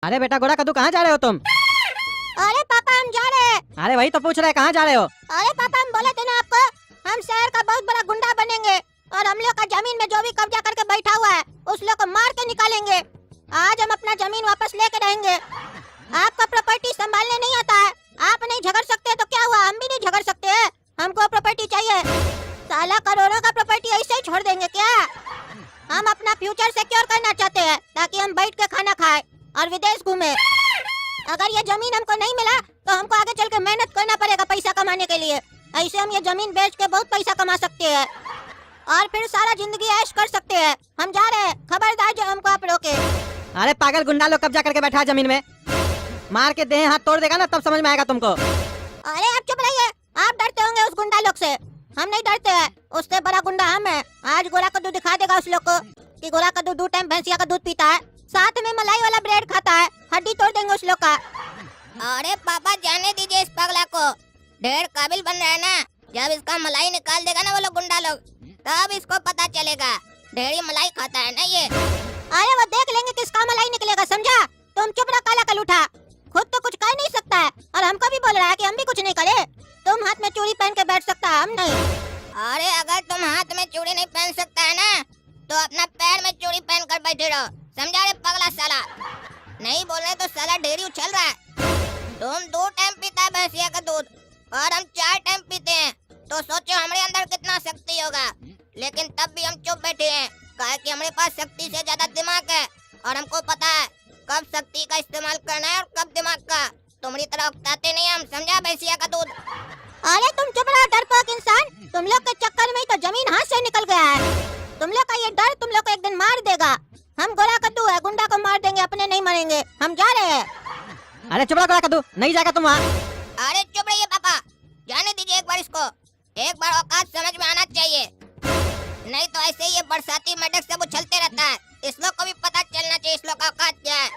अरे बेटा गोरा कद्दू कहाँ जा रहे हो तुम? अरे पापा हम जा रहे हैं। अरे वही तो पूछ रहे कहाँ जा रहे हो? अरे पापा हम बोले थे ना आपको, हम शहर का बहुत बड़ा गुंडा बनेंगे और हम लोग का जमीन में जो भी कब्जा करके बैठा हुआ है उस लोग को मार के निकालेंगे। आज हम अपना जमीन वापस लेके रहेंगे। आपका प्रॉपर्टी संभालने नहीं आता है, आप नहीं झगड़ सकते तो क्या हुआ, हम भी नहीं झगड़ सकते हैं। हमको प्रॉपर्टी चाहिए। साला करोड़ों का प्रॉपर्टी ऐसे ही छोड़ देंगे क्या? हम अपना फ्यूचर सिक्योर करना चाहते हैं ताकि हम बैठ के खाना खाए और विदेश घूमे। अगर ये जमीन हमको नहीं मिला तो हमको आगे चल के मेहनत करना पड़ेगा पैसा कमाने के लिए। ऐसे हम ये जमीन बेच के बहुत पैसा कमा सकते हैं और फिर सारा जिंदगी ऐश कर सकते हैं। हम जा रहे हैं, खबरदार जो हमको आप रोके। अरे पागल, गुंडा लोग कब्जा करके बैठा है जमीन में, मार के देह हाथ तोड़ देगा ना तब समझ में आएगा तुमको। अरे आप चुप रहिए, आप डरते होंगे उस गुंडा लोग से, हम नहीं डरते हैं। उससे बड़ा गुंडा हम है। आज गोरा कद्दू दिखा देगा उस लोग को कि गोरा कद्दू 2 टाइम भैंसिया का दूध पीता है, साथ में मलाई वाला ब्रेड खाता है। हड्डी तोड़ देंगे उस लोग का। अरे पापा जाने दीजिए इस पगला को, ढेर काबिल बन रहा है ना। जब इसका मलाई निकाल देगा ना वो लोग गुंडा लोग, तब इसको पता चलेगा। ढेरी मलाई खाता है ना ये। अरे वो देख लेंगे किसका मलाई निकलेगा, समझा? तुम चुप रहो काला कलूठा, खुद तो कुछ कर नहीं सकता है और हमको भी बोल रहा है कि हम भी कुछ नहीं करे। तुम हाथ में चूड़ी पहन के बैठ सकता है, हम नहीं। अरे अगर तुम हाथ में चूड़ी नहीं पहन सकता है ना तो अपना पैर में चूड़ी पहन कर बैठे रहो, समझा रे पगला साला। नहीं बोल रहे तो साला ढेरी उछल रहा है। तुम 2 टाइम पीता है भैंसिया का दूध और हम 4 टाइम पीते हैं, तो सोचो हमारे अंदर कितना शक्ति होगा। लेकिन तब भी हम चुप बैठे हैं, कहा कि हमारे पास शक्ति से ज्यादा दिमाग है और हमको पता है कब शक्ति का इस्तेमाल करना है और कब दिमाग का। तुम्हारी तरह उकताते नहीं हम, समझा भैंसिया का दूध। अरे तुम चुप रहो डरपोक इंसान, तुम लोग के चक्कर में ही तो जमीन हाथ से निकल गया है। तुम लोग का ये डर तुम लोग को एक दिन मार देगा। हम गोरा कद्दू है, गुंडा को मार देंगे, अपने नहीं मरेंगे। हम जा रहे हैं। अरे चुप रहो गोरा कद्दू, नहीं जाएगा तुम वहाँ। अरे चुप रहिए पापा, जाने दीजिए एक बार इसको। एक बार औकात समझ में आना चाहिए, नहीं तो ऐसे ही ये बरसाती मेढक सब उछलते रहता है। इस लोग को भी पता चलना चाहिए इस लोग का औकात क्या है।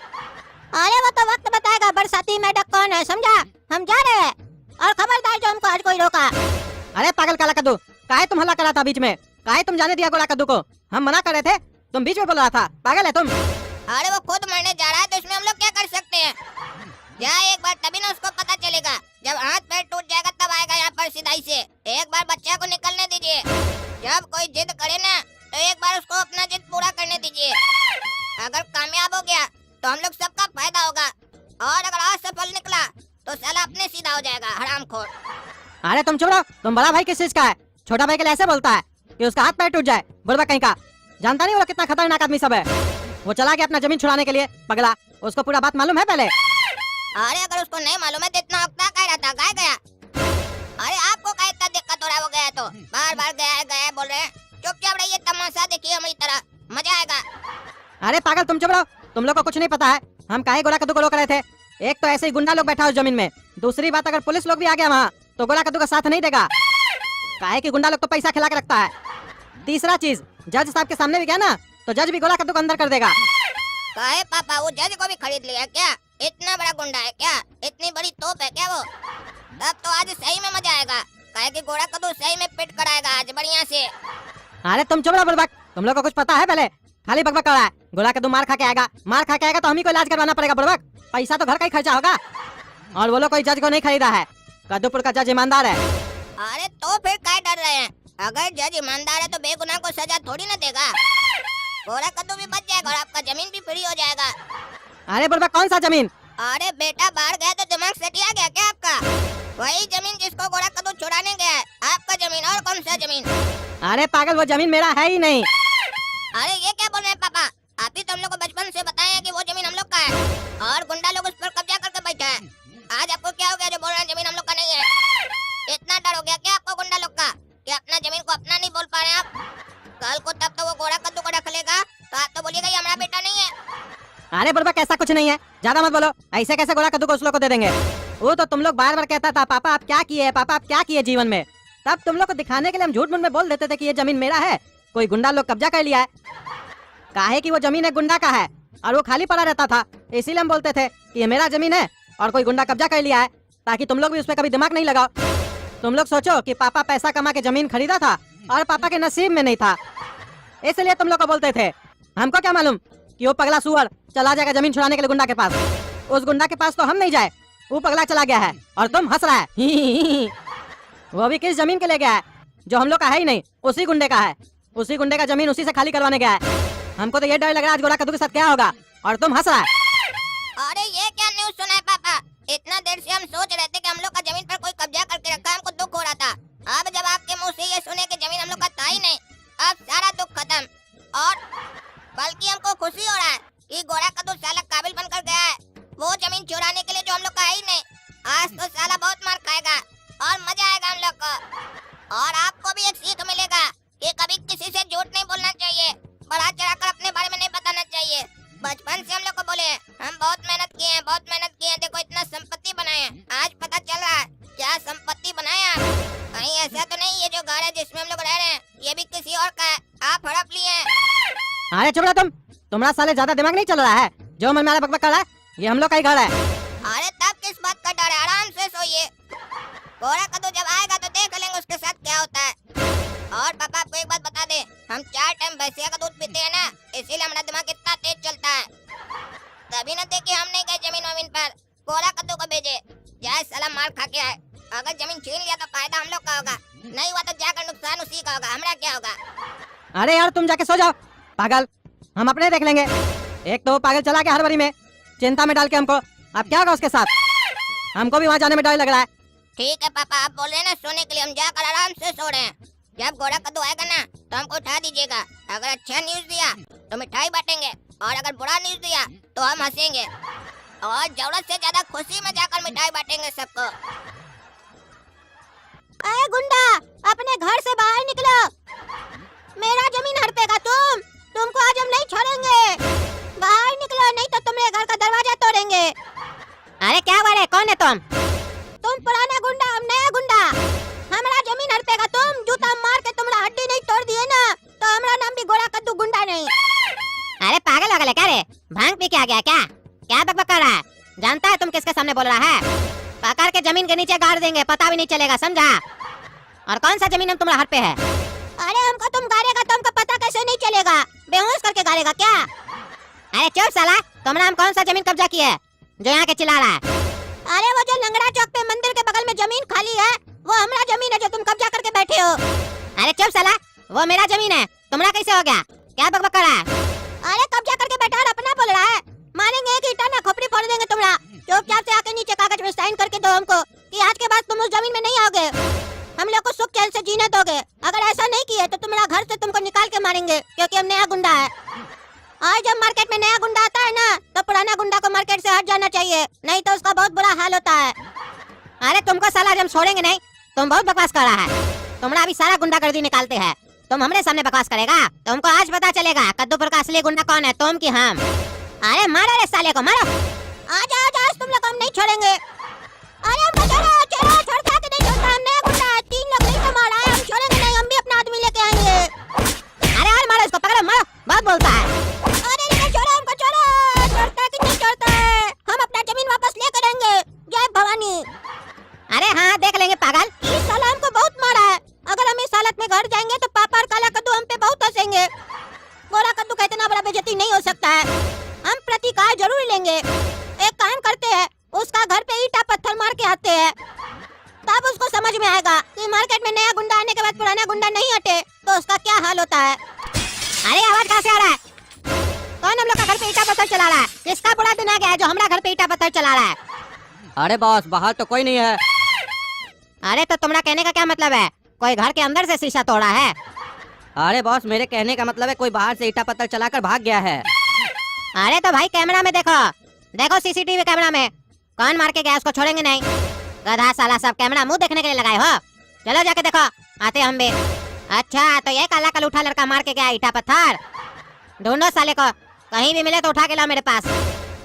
अरे वो तो वक्त बताएगा बरसाती मेढक कौन है, समझा? हम जा रहे हैं और खबरदार जो हमको आज कोई रोका। अरे पागल काला कद्दू, काहे तुम हल्ला कर रहा था बीच में? काहे तुम जाने दिया गोरा कद्दू को? हम मना कर रहे थे, तुम बीच में बोल रहा था। पागल है तुम। अरे वो खुद मरने जा रहा है तो इसमें हम लोग क्या कर सकते हैं? जा एक बार, तभी ना उसको पता चलेगा। जब हाथ पैर टूट जाएगा तब आएगा यहाँ पर सिधाई से। एक बार बच्चा को निकलने दीजिए। जब कोई जिद करे ना तो एक बार उसको अपना जिद पूरा करने दीजिए। अगर कामयाब हो गया तो हम लोग सबका फायदा होगा और अगर असफल निकला तो साला अपने सीधा हो जाएगा, हरामखोर। अरे तुम चुप रहो, तुम बड़ा भाई किस चीज का है? छोटा भाई के लिए ऐसे बोलता है कि उसका हाथ पैर टूट जाए? बुढ़वा कहीं का, जानता नहीं वो कितना खतरनाक आदमी सब है। वो चला गया अपना जमीन छुड़ाने के लिए, पगला। उसको पूरा बात मालूम है पहले? अरे अगर उसको नहीं मालूम है तो इतना हफ्ता कह रहा था, गाय गया। अरे आपको क्या इतना दिक्कत हो रहा है? वो गया तो बार बार गया बोल रहे हैं। चुपचाप रहिए, तमाशा देखिए हमारी तरह, मजा आएगा। अरे पागल तुम चुप रहो, तुम लोग को कुछ नहीं पता है। हम काहे गोरा कद्दू को रोक रहे थे? एक तो ऐसे ही गुंडा लोग बैठा उस जमीन में, दूसरी बात अगर पुलिस लोग भी आ गया वहाँ तो गोरा कद्दू का साथ नहीं देगा। काहे कि गुंडा लोग तो पैसा खिला के रखता है। तीसरा चीज, जज साहब के सामने भी गया ना तो जज भी गोरा कद्दू को अंदर कर देगा। काहे पापा, वो जज को भी खरीद लिया क्या? इतना बड़ा गुंडा है क्या? इतनी बड़ी तोप है क्या वो? तब तो आज सही में मजा आएगा, काहे कि गोरा कद्दू सही में पिट कराएगा आज बढ़िया से। अरे तुम चुप रहो बुड़बक, तुम लोग को कुछ पता है पहले? खाली बकबक कर रहा है। गोरा कद्दू मार खा के आएगा, मार खा के आएगा तो हम ही को इलाज करवाना पड़ेगा बुड़बक। पैसा तो घर का ही खर्चा होगा। और वो लोग कोई जज को नहीं खरीदा है, कद्दूपुर का जज ईमानदार है। अरे तो फिर क्या डर रहे हैं? अगर जज ईमानदार है तो बेगुनाह को सजा थोड़ी ना देगा। गोरा कद्दू भी बच जाएगा और आपका जमीन भी फ्री हो जाएगा। अरे बुड़बक कौन सा जमीन? अरे बेटा बाहर गया तो दिमाग सटिया गया क्या आपका? वही जमीन जिसको गोरा कद्दू छुड़ाने गया है, आपका जमीन। और कौन सा जमीन? अरे पागल, वो जमीन मेरा है ही नहीं। अरे ये क्या बोल रहे हैं पापा? आप ही तो हम लोग को बचपन से बताए हैं कि वो जमीन हम लोग का है और गुंडा लोग उस पर कब्जा करके बैठा है। आज आपको क्या हो गया जो बोल रहे हैं जमीन हम लोग का नहीं है? इतना डर हो गया क्या आपको गुंडा लोग का कि अपना जमीन को अपना नहीं बोल पा रहे आप? कल को तब तो वो गोरा कद्दू को रख लेगा तो आप तो बोलिएगा ये हमारा बेटा नहीं है। अरे बुड़बक ऐसा कुछ नहीं है, ज्यादा मत बोलो। ऐसे कैसे गोरा कद्दू को उस लोग को दे देंगे? वो तो तुम लोग बार बार कहता था पापा आप क्या किए, पापा आप क्या किए जीवन में। तब तुम लोग को दिखाने के लिए हम झूठ मूठ में बोल देते थे कि ये जमीन मेरा है, कोई गुंडा लोग कब्जा कर लिया है। काहे कि वो जमीन एक गुंडा का है और वो खाली पड़ा रहता था, इसीलिए हम बोलते थे कि ये मेरा जमीन है और कोई गुंडा कब्जा कर लिया है, ताकि तुम लोग भी उस पर कभी दिमाग नहीं लगाओ। तुम लोग सोचो कि पापा पैसा कमा के जमीन खरीदा था और पापा के नसीब में नहीं था, इसलिए तुम लोग को बोलते थे। हमको क्या मालूम कि वो पगला सुअर चला जाएगा जमीन छुड़ाने के लिए गुंडा के पास। उस गुंडा के पास तो हम नहीं जाए, वो पगला चला गया है और तुम हंस रहा है। वो भी किस जमीन के ले गया है जो हम लोग का है ही नहीं, उसी गुंडे का है। उसी गुंडे का जमीन उसी से खाली करवाने गया है। हमको तो ये डर लग रहा है आज गोरा कद्दू के साथ क्या होगा, और तुम हंस रहा है। अरे ये क्या न्यूज़ सुना है पापा? इतना देर से हम सोच रहे थे कि हम लोग का जमीन पर कोई कब्जा करके रखा है, हमको दुख हो रहा था। अब जब आपके मुंह से ये सुने कि जमीन हम लोग का था ही नहीं, अब सारा दुख खत्म। और बल्कि हमको खुशी हो रहा है कि गोरा कद्दू साला काबिल बनकर गया है वो जमीन चुराने के लिए जो हम लोग का है ही नहीं। आज तो साला बहुत मार खाएगा और मजा आएगा हम लोग को। और आपको भी एक सीख मिलेगा कि कभी किसी से झूठ नहीं बोलना चाहिए, बढ़ा चढ़ाकर अपने बारे में नहीं बताना चाहिए। बचपन से हम लोग को बोले हैं, हम बहुत मेहनत किए हैं, बहुत मेहनत किए हैं, देखो इतना संपत्ति बनाए हैं। आज पता चल रहा है क्या संपत्ति बनाया। कहीं ऐसा तो नहीं ये जो घर है जिसमें हम लोग रह रहे हैं ये भी किसी और का है, आप हड़प लिए हैं। अरे चुप रहो तुम, तुम्हारा साले ज्यादा दिमाग नहीं चल रहा है। जो मन में आ रहा है बकबक कर रहा है, ये हम लोग का ही घर है। अरे तब किस बात का डर है, आराम से सोइए। गोरा कद्दू जब आएगा तो देख लेंगे उसके साथ क्या होता है। और पापा आपको एक बात बता दे, हम 4 टाइम भैंसिया का दूध पीते हैं ना, इसीलिए हमारा दिमाग इतना तेज चलता है। तभी न देखे हम नहीं गए जमीन वमीन पर, गोरा कद्दू को भेजे जाए साला मार खा के आए। अगर जमीन छीन लिया तो फायदा हम लोग का होगा, नहीं हुआ तो जाकर नुकसान उसी का होगा, हमारा क्या होगा। अरे यार तुम जाके सो जाओ पागल, हम अपने देख लेंगे। एक तो वो पागल चला गया हड़बड़ी में, चिंता में डाल के हमको। अब क्या होगा उसके साथ, हमको भी वहाँ जाने में डर लग रहा है। ठीक है पापा, आप बोल रहे हैं ना सोने के लिए, हम जाकर आराम से सो रहे हैं। जब गोरा कद्दू आएगा ना तो हमको उठा दीजिएगा। अगर अच्छा न्यूज दिया तो मिठाई बांटेंगे, और अगर बुरा न्यूज दिया तो हम हंसेंगे, और जरूरत से ज्यादा खुशी में जाकर मिठाई बांटेंगे सबको। अरे गुंडा, अपने घर से बाहर निकलो। मेरा जमीन हड़पेगा तुमको आज हम नहीं छोड़ेंगे। बाहर निकलो नहीं तो तुम्हारे घर का दरवाजा तोड़ेंगे। अरे क्या हुआ रे, कौन है तुम पुराना गुंडा, हम नया गुंडा। हमारा जमीन हड़पेगा तुम, जूता मार के तुम्हारा हड्डी नहीं तोड़ दिए ना तो हमारा नाम भी गोरा कद्दू गुंडा नहीं। अरे पागल वगैरह क्या रे, भांग पी के आ गया क्या? क्या बकबक कर रहा है? जानता है तुम किसके सामने बोल रहा है? पकड़ के जमीन के नीचे गाड़ देंगे, पता भी नहीं चलेगा, समझा? और कौन सा जमीन हम तुम्हारा हट पे है? अरे हमको तुम गाड़ेगा तो हमको पता कैसे नहीं चलेगा? बेहोश करके गाड़ेगा क्या? अरे चुप साला, तुमने हम कौन सा जमीन कब्जा किया है जो यहाँ के चिल्ला रहा है? अरे वो जो लंगड़ा चौक पे मंदिर के बगल में जमीन खाली है वो हमारा जमीन है जो तुम कब्जा करके बैठे हो। अरे चुप साला, वो मेरा जमीन है, तुम्हारा कैसे हो गया? क्या बकबक कर रहा है? अरे कब्जा करके बैठा और अपना बोल रहा है। मारेंगे एक ईंटा ना खोपड़ी फोड़ देंगे तुम्हारा। चुपचाप से आके नीचे कागज में साइन करके दो हमको कि आज के बाद तुम उस जमीन में नहीं आओगे, हम लोग को सुख चैन से जीने दोगे। अगर ऐसा नहीं किए तो तुम्हारा घर से तुमको निकाल के मारेंगे, क्योंकि हम नया गुंडा है। आज जब मार्केट में नया गुंडा आता है ना तो पुराना गुंडा को मार्केट से हट जाना चाहिए, नहीं तो उसका बहुत बुरा हाल होता है। अरे तुमको साला आज हम छोड़ेंगे नहीं, तुम बहुत बकवास कर रहा है। तुम्हारा अभी सारा गुंडागर्दी निकालते हैं, तुम हमरे सामने बकवास करेगा? तुमको आज पता चलेगा कद्दूपुर का असली गुंडा कौन है, तुम की हम। अरे मारो रे साले को, मारो। आज तुम लोग हम नहीं छोड़ेंगे। अरे हमको छोड़ो, छोड़ता कि नहीं छोड़ता? हम नया गुंडा है, 3 लोग नहीं तो मारा है, हम छोड़ेंगे नहीं, हम भी अपना आदमी लेके आएंगे। अरे और मारो इसको, पकड़ो मारो, बहुत बोलता है। अरे नहीं छोड़ो, हमको छोड़ो। छोड़ता कि नहीं छोड़ता है? हम अपना जमीन वापस लेकर आएंगे। जय भवानी। अरे हाँ देख लेंगे पागल। इस साल हमको बहुत मारा है, अगर हम इस हालत में घर जाएंगे तो पापा और काला कद्दू हम पे बहुत हंसेंगे। गोरा कद्दू का इतना बड़ा बेइज्जती नहीं हो सकता है, हम प्रतिकार जरूर लेंगे। एक काम करते हैं, उसका घर पे ईंटा पत्थर मार के आते हैं, तब उसको समझ में आएगा कि मार्केट में नया गुंडा आने के बाद पुराना गुंडा नहीं हटे तो उसका क्या हाल होता है। अरे आवाज कहाँ से आ रहा है? कौन हम लोग का घर पे ईंटा पत्थर चला रहा है? किसका बुरा दिन आ गया है जो हमारा घर पे ईंटा पत्थर चला रहा है? अरे बॉस, बाहर तो कोई नहीं है। अरे तो तुम्हारा कहने का क्या मतलब है? कोई घर के अंदर से शीशा तोड़ा है? अरे बॉस, मेरे कहने का मतलब है कोई बाहर से ईंटा पत्थर चलाकर भाग गया है। अरे तो भाई कैमरा में देखो, देखो सीसीटीवी कैमरा में, कौन मार के गया उसको छोड़ेंगे नहीं। गधा साला, सब कैमरा मुंह देखने के लिए लगाए हो? चलो जाके देखो, आते हम भी। अच्छा तो ये काला कलूठा लड़का मार के गया ईंटा पत्थर? ढूंढो साले को, कहीं भी मिले तो उठा के लाओ मेरे पास।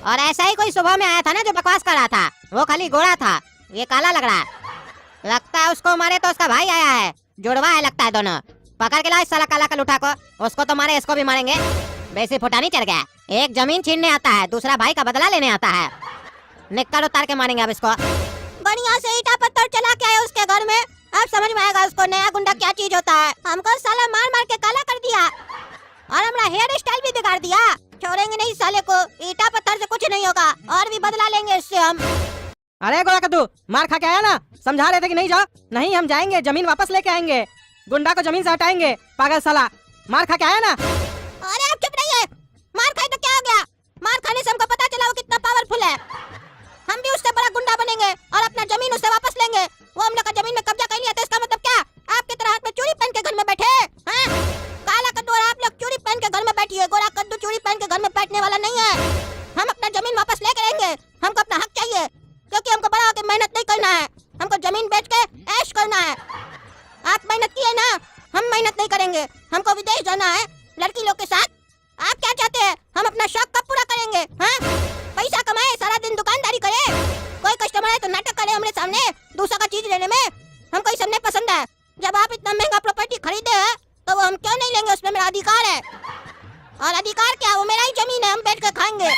और ऐसा ही कोई सुबह में आया था ना जो बकवास कर रहा था, वो खाली गोरा था, ये काला लग रहा है। लगता है उसको मारे तो उसका भाई आया है, जुड़वा है लगता है दोनों। पकड़ के लाओ इस साला काला कलूठा को, उसको तो मारे इसको भी मारेंगे। बेसी फुटानी चढ़ गया, एक जमीन छीनने आता है, दूसरा भाई का बदला लेने आता है। निक्कर उतार के मारेंगे अब इसको। बढ़िया से ईंटा पत्थर चला के आए उसके घर में, अब समझ में आएगा उसको नया गुंडा क्या चीज होता है। हमको साला मार मार के काला कर दिया और हमारा हेयर स्टाइल भी बिगाड़ दिया। छोड़ेंगे नहीं साले को, ईटा पत्थर से कुछ नहीं होगा, और भी बदला लेंगे इससे हम। अरे गोरा कद्दू, मार खा के आया ना, समझा रहे थे कि नहीं जाओ। नहीं, हम जाएंगे, जमीन वापस लेके आएंगे, गुंडा को जमीन से हटाएंगे। पागल साला, मार खा के आया ना। अरे आप चुप रहिए, मार खाए तो क्या हो गया? मार खाने से हमको पता चला वो कितना पावरफुल है। हम भी उससे बड़ा गुंडा बनेंगे और अपना जमीन उससे वापस लेंगे। वो हम लोग का जमीन में कब्जा कर लिया, तो इसका मतलब क्या? आपकी तरह हाथ में चूड़ी पहन के घर में बैठे हैं? काला कद्दू और आप लोग चूड़ी पहन के घर में बैठिए, गोरा कद्दू चूड़ी पहन के घर में बैठने वाला नहीं है। हम अपना जमीन वापस लेके रहेंगे, हमको अपना हक चाहिए, क्योंकि हमको बड़ा होकर मेहनत नहीं करना है, हमको जमीन बेच के ऐश करना है। आप मेहनत किए ना, हम मेहनत नहीं करेंगे, हमको विदेश जाना है लड़की लोग के साथ। आप क्या चाहते हैं? हम अपना शौक कब पूरा करेंगे? पैसा कमाए, सारा दिन दुकानदारी करे, कोई कस्टमर है तो नाटक करे हमारे सामने दूसरा का चीज लेने में। हमको ये सब नहीं पसंद है। जब आप इतना महंगा प्रॉपर्टी खरीदे हैं तो वो हम क्यों नहीं लेंगे? उसमें मेरा अधिकार है। और अधिकार क्या? वो मेरा ही जमीन है, हम बैठ कर खाएंगे।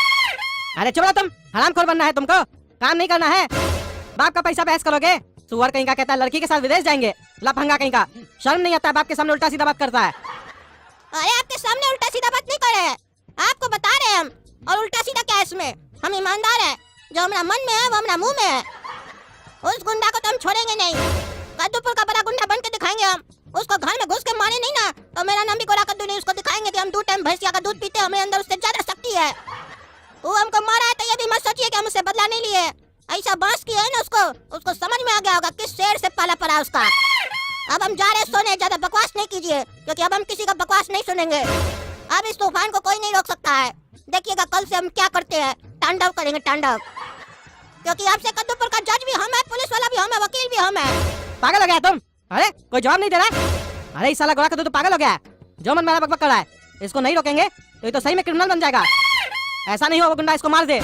अरे चुप रहो तुम, हरामखोर बनना है तुमको, काम नहीं करना है। बाप का पैसा बहस करोगे? सुअर कहीं का कहता है लड़की के साथ विदेश जाएंगे, लफंगा कहीं का। शर्म नहीं आता? बाप के सामने उल्टा सीधा बात करता है। अरे आपके सामने उल्टा सीधा बात नहीं कर रहे हैं, आपको बता रहे हैं हम। और उल्टा सीधा क्या है इसमें? हम ईमानदार है, जो हमारा मन में है वो हमारा मुंह में है। उस गुंडा को तो हम छोड़ेंगे नहीं, कद्दूपुर का बड़ा गुंडा बन के दिखाएंगे हम। उसको घर में घुस के मारे नहीं ना तो मेरा नाम भी गोरा कद्दू नहीं। उसको दिखाएंगे कि हम 2 टाइम भैंसिया का दूध पीते हैं, हमें अंदर उससे ज्यादा शक्ति है। वो हमको मारा है तो ये भी मत सोचिए कि हम उससे बदला नहीं लिए। ऐसा बांस किया है ना उसको समझ में आ गया होगा किस शेर से पाला पड़ा उसका। अब हम जा रहे सोने, ज्यादा बकवास नहीं कीजिए, क्योंकि अब हम किसी का बकवास नहीं सुनेंगे। अब इस तूफान को कोई नहीं रोक सकता है। देखिएगा कल से हम क्या करते हैं, तांडव करेंगे, तांडव। क्योंकि आपसे कद्दूपुर का जज भी हम है, पुलिस वाला भी हम है, वकील भी हम है। पागल हो गया तुम? अरे कोई जवाब नहीं दे रहा है। अरे इस साला गोरा कद्दू तो पागल हो गया है, जो मन मेरा बकबक कर रहा है। इसको नहीं रोकेंगे तो ये तो सही में क्रिमिनल बन जाएगा। ऐसा नहीं हो वो गुंडा इसको मार दे।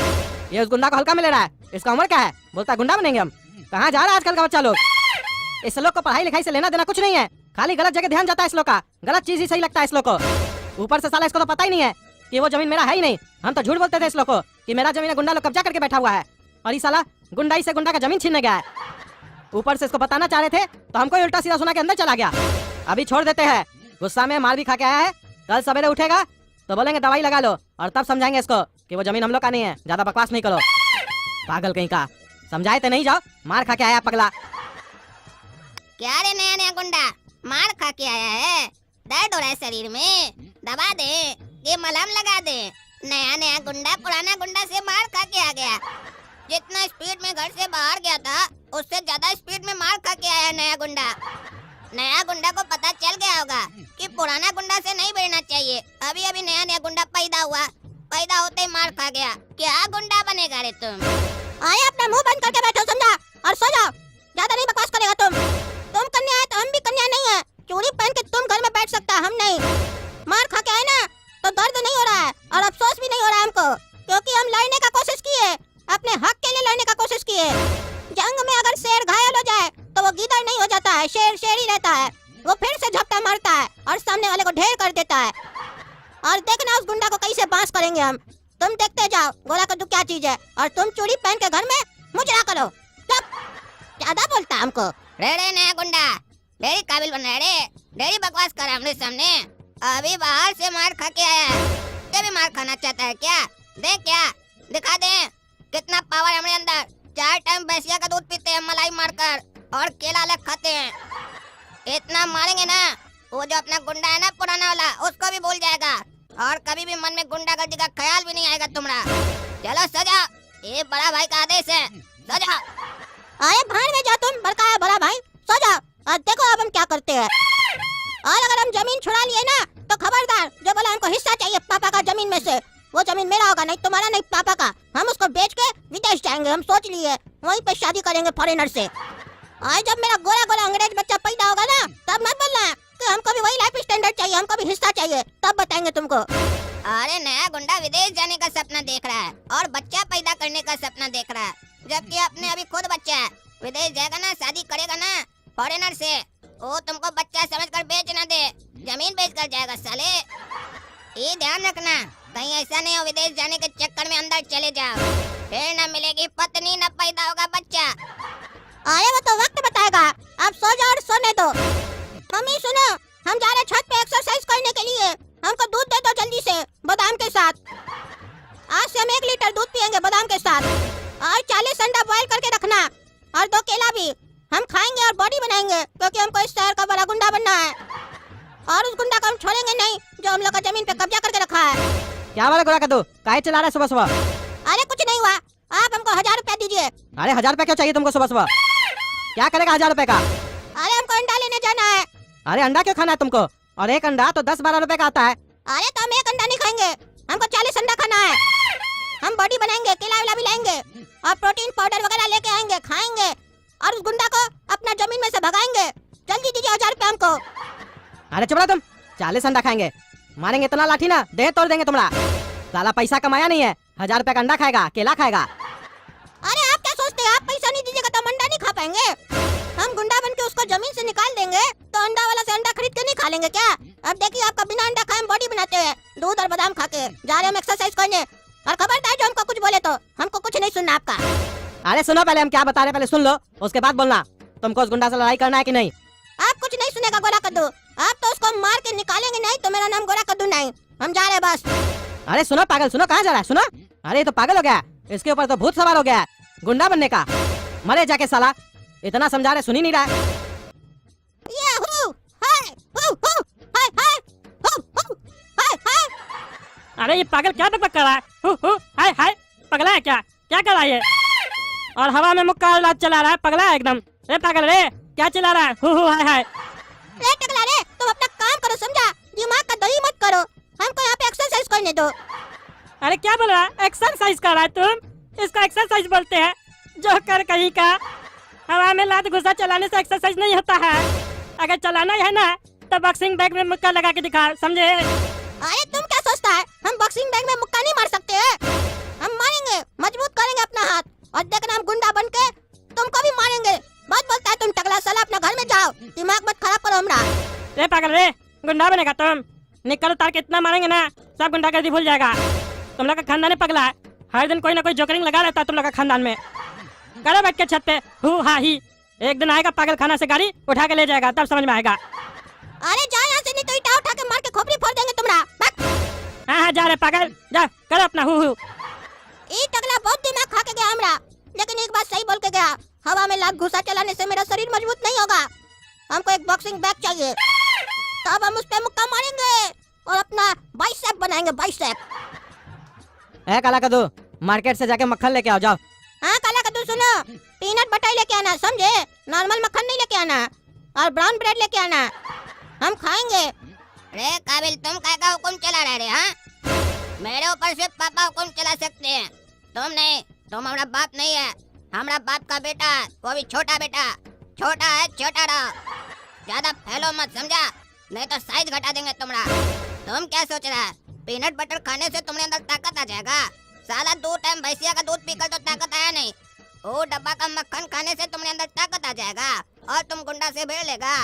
ये उस गुंडा को हल्का में ले रहा है। इसका उम्र क्या है? बोलता गुंडा बनेंगे हम। कहाँ जा रहा है आजकल का बच्चा लोग? इस लोग को पढ़ाई लिखाई से लेना देना कुछ नहीं है, खाली गलत जगह ध्यान जाता है इस लोग का। गलत चीज ही सही लगता है इस लोग को। ऊपर से साला इसको तो पता ही नहीं है कि वो जमीन मेरा है ही नहीं। हम तो झूठ बोलते थे इस लोग को कि मेरा जमीन गुंडा लोग कब्जा करके बैठा हुआ है, और ये साला गुंडाई से गुंडा का जमीन छीनने गया है। ऊपर से इसको बताना चाह रहे थे तो हमको उल्टा सीधा सुना के अंदर चला गया। अभी छोड़ देते हैं, गुस्सा में मार भी खा के आया है। कल सवेरे उठेगा तो बोलेंगे दवाई लगा लो, और तब समझाएंगे इसको कि वो जमीन हम लोग का नहीं है। ज्यादा बकवास नहीं करो, पागल कहीं का। समझाए तो नहीं, जाओ, मार खा के आया पगला। क्या रे नया नया गुंडा, मार खा के आया है? दर्द हो रहा है शरीर में? दबा दे, ये मलहम लगा दे। नया नया गुंडा पुराना गुंडा से मार खा के आ गया। जितना स्पीड में घर से बाहर गया था उससे ज्यादा स्पीड में मार खा के आया नया गुंडा। नया गुंडा को पता चल गया होगा कि पुराना गुंडा से नहीं भिड़ना चाहिए। अभी अभी नया नया गुंडा पैदा हुआ, पैदा होते ही मार खा गया। क्या गुंडा बनेगा रे तुम? आए अपना मुंह बंद करके बैठो, समझा? और सो जाओ, ज्यादा नहीं बकवास करेगा तुम। तुम कन्या है तो हम भी कन्या नहीं है। चूड़ी पहन के तुम घर में बैठ सकता, हम नहीं। मार खा के आए ना तो दर्द नहीं हो रहा है और अफसोस भी नहीं हो रहा है हमको, क्योंकि हम लड़ने का कोशिश किए, अपने हक के लिए लड़ने का कोशिश किए। जंग में अगर शेर घायल हो जाए तो वो गीदड़ नहीं हो जाता है, शेर शेर ही रहता है। वो फिर से झपटा मारता है और सामने वाले को ढेर कर देता है। और देखना उस गुंडा को कैसे बांस करेंगे हम। तुम देखते जाओ गोरा कद्दू क्या चीज है, और तुम चूड़ी पहन के घर में मुजरा करो। ज्यादा बोलता हमको। रे नया गुंडा, ढेरी काबिल बन रहा है, ढेरी बकवास कर हमने सामने। अभी बाहर से मार खा के आया है, ये भी मार खाना चाहता है क्या? देख क्या दिखा दे कितना पावर है हमारे अंदर। 4 टाइम भैंसिया का दूध पीते हैं मलाई मारकर, और केला अलग खाते हैं। इतना मारेंगे ना वो जो अपना गुंडा है ना पुराना वाला, उसको भी भूल जाएगा, और कभी भी मन में गुंडागर्दी का ख्याल भी नहीं आएगा तुम्हारा। चलो सजा, ये बड़ा भाई का आदेश है, सजा। आए भाड़ में जा तुम, बड़का बड़ा भाई, सो जाओ। और देखो अब हम क्या करते हैं। और अगर हम जमीन छुड़ा लिए ना तो खबरदार, जो बोला हमको हिस्सा चाहिए पापा का जमीन में से, वो जमीन मेरा होगा, नहीं तुम्हारा नहीं पापा का। हम उसको बेच के विदेश जाएंगे, हम सोच लिए वहीं पे शादी करेंगे फॉरेनर से। और जब मेरा गोरा गोरा अंग्रेज बच्चा पैदा होगा ना तब मत बोलना कि हमको भी वही लाइफ स्टैंडर्ड चाहिए, हमको भी हिस्सा चाहिए, तब बताएंगे तुमको। अरे नया गुंडा विदेश जाने का सपना देख रहा है और बच्चा पैदा करने का सपना देख रहा है, जबकि अपने अभी खुद बच्चा है। विदेश जाएगा ना, शादी करेगा ना फॉरेनर से, वो तुमको बच्चा समझकर बेच ना दे, जमीन बेच कर जाएगा साले। ये ध्यान रखना, कहीं ऐसा नहीं हो विदेश जाने के चक्कर में अंदर चले जाओ, फिर न मिलेगी पत्नी न पैदा होगा बच्चा। आए वो तो वक्त बताएगा, आप सो जाओ और सोने दो। मम्मी सुनो, हम जा रहे छत पे एक्सरसाइज करने के लिए, हमको दूध दे दो जल्दी से। बादाम के साथ। आज से हम 1 लीटर दूध पियेंगे बादाम के साथ, और 40 अंडा बॉईल करके रखना, और 2 केला भी। हम खाएंगे और बॉडी बनाएंगे, क्योंकि हमको इस शहर का बड़ा गुंडा बनना है। और उस गुंडा को हम छोड़ेंगे नहीं जो हम लोग का जमीन पे कब्जा करके रखा है। क्या वाला गोरा कद्दू, काहे चिल्ला रहा है सुबह सुबह? अरे कुछ नहीं हुआ, आप हमको 1000 रुपया दीजिए। अरे 1000 रुपया क्यों चाहिए तुमको सुबह सुबह? क्या करेगा 1000 रुपए का? अरे हमको अंडा लेने जाना है। अरे अंडा क्यों खाना है तुमको? और एक अंडा तो 10-12 रुपए का आता है। अरे तो हम 1 अंडा नहीं खाएंगे, हमको 40 अंडा खाना है। हम बॉडी बनाएंगे, केला वेला भी लाएंगे, और प्रोटीन पाउडर वगैरह लेके आएंगे, खाएंगे, और उस गुंडा को अपना जमीन में से भगाएंगे। जल्दी दीजिए 1000 रुपया हमको। अरे चुप रहो तुम, 40 अंडा खाएंगे, मारेंगे इतना लाठी ना देह तोड़ देंगे तुम्हारा। साला पैसा कमाया नहीं है, 1000 रुपए का अंडा खाएगा, केला खाएगा। अरे आप क्या सोचते हैं, आप पैसा नहीं दीजिएगा तो हम अंडा नहीं खा पाएंगे? हम गुंडा बन के उसको जमीन से निकाल देंगे तो अंडा वाला से अंडा खरीद के नहीं खा लेंगे क्या? अब देखिए आपका बिना अंडा खाए हम बॉडी बनाते हैं, दूध और बादाम खा के जा रहे हम एक्सरसाइज करने। और खबरदार जो हमको कुछ बोले तो हमको कुछ नहीं सुनना आपका। अरे सुनो, पहले हम क्या बता रहे पहले सुन लो, उसके बाद बोलना। तुमको उस गुंडा से लड़ाई करना है कि नहीं? आप कुछ नहीं सुनेगा गोरा कद्दू, आप तो उसको मार के निकालेंगे नहीं तो मेरा नाम गोरा कद्दू नहीं। हम जा रहे हैं बस। अरे सुनो पागल, सुनो, कहाँ जा रहा है? सुनो, अरे ये तो पागल हो गया, इसके ऊपर तो भूत सवार हो गया है गुंडा बनने का। मरे जाके साला, इतना समझा रहे सुन ही नहीं रहा है। याहू! हाय! हू! हू! हाय! हाय! हू! हू! हाय! हाय! अरे ये पागल क्या बकबक कर रहा है? हु हाय हाय, पगला है क्या? क्या कर रहा है ये? और हवा में मुक्का लात चला रहा है, पगला है एकदम। रे पागल रे, क्या चला रहा है? हु हाय हाय। रे टकला रे, तुम अपना काम करो, समझा? दिमाग का दही मत करो, हमको यहाँ पे एक्सरसाइज करने दो। अरे क्या बोल रहा है? एक्सरसाइज कर रहा है तुम? इसको एक्सरसाइज बोलते हैं? जो कर कहीं का। हवा में लात घुसा चलाने से एक्सरसाइज नहीं होता है। अगर चलाना है ना तो बॉक्सिंग बैग में मुक्का लगा के दिखा, समझे? अरे तुम क्या सोचता है, हम बॉक्सिंग बैग में मुक्का नहीं मार सकते हैं? हम मारेंगे, मजबूत करेंगे अपना हाथ, और देखना हम गुंडा बन के तुमको भी मारेंगे। बहुत बोलता है तुम टकला साला, अपना घर में जाओ, दिमाग मत खराब करो हमरा। रे पागल रे, गुंडा बनेगा तुम? निकल उतार के इतना मारेंगे ना सब गुंडागर्दी भूल जाएगा। तुम लोग का खानदान ही पगला है, हर दिन कोई ना कोई जोकरिंग लगा रहता है तुम लोग का खानदान में। करो बैठ के छत पे हु हा ही। एक दिन आएगा पागल खाना से गाड़ी उठा के ले जाएगा, तब समझ में आएगा। अरे जा यहाँ से, नहीं तो ईटा उठा के मार के खोपड़ी फोड़ देंगे तुम्हारा। हाँ जा रहे पागल, जा करो अपना हु। ये टकला बहुत दिमाग खा के गया हमरा, लेकिन एक बात सही बोल के गया, हवा में लात घुसा चलाने से मेरा शरीर मजबूत नहीं होगा। हमको एक बॉक्सिंग बैग चाहिए, तब हम उस पे मुक्का मारेंगे और अपना बाइसेप बनाएंगे, बाइसेप। ए काला कद्दू, मार्केट से जाके मक्खन लेके आओ, जाओ। हाँ काला कद्दू सुनो, पीनट बटर लेके आना, समझे? नॉर्मल मक्खन नहीं लेके आना, और ब्राउन ब्रेड लेके आना, हम खाएंगे। रे काबिल, तुम काय का हुक्म चला रहे रे? हाँ, मेरे ऊपर सिर्फ पापा हुक्म चला सकते हैं, तुम नहीं। तुम हमारा बाप नहीं है, हमारा बाप का बेटा, वो भी छोटा बेटा। छोटा है, छोटा रहो, ज्यादा फैलो मत, समझा? नहीं तो साइज घटा देंगे तुम्हारा। तुम क्या सोच रहा है, पीनट बटर खाने से तुम्हारे अंदर ताकत आ जाएगा? साला 2 टाइम भैंसिया का दूध पीकर तो ताकत आया नहीं, वो डब्बा का मक्खन खाने से तुम्हारे अंदर ताकत आ जाएगा और तुम गुंडा से भिड़ लेगा।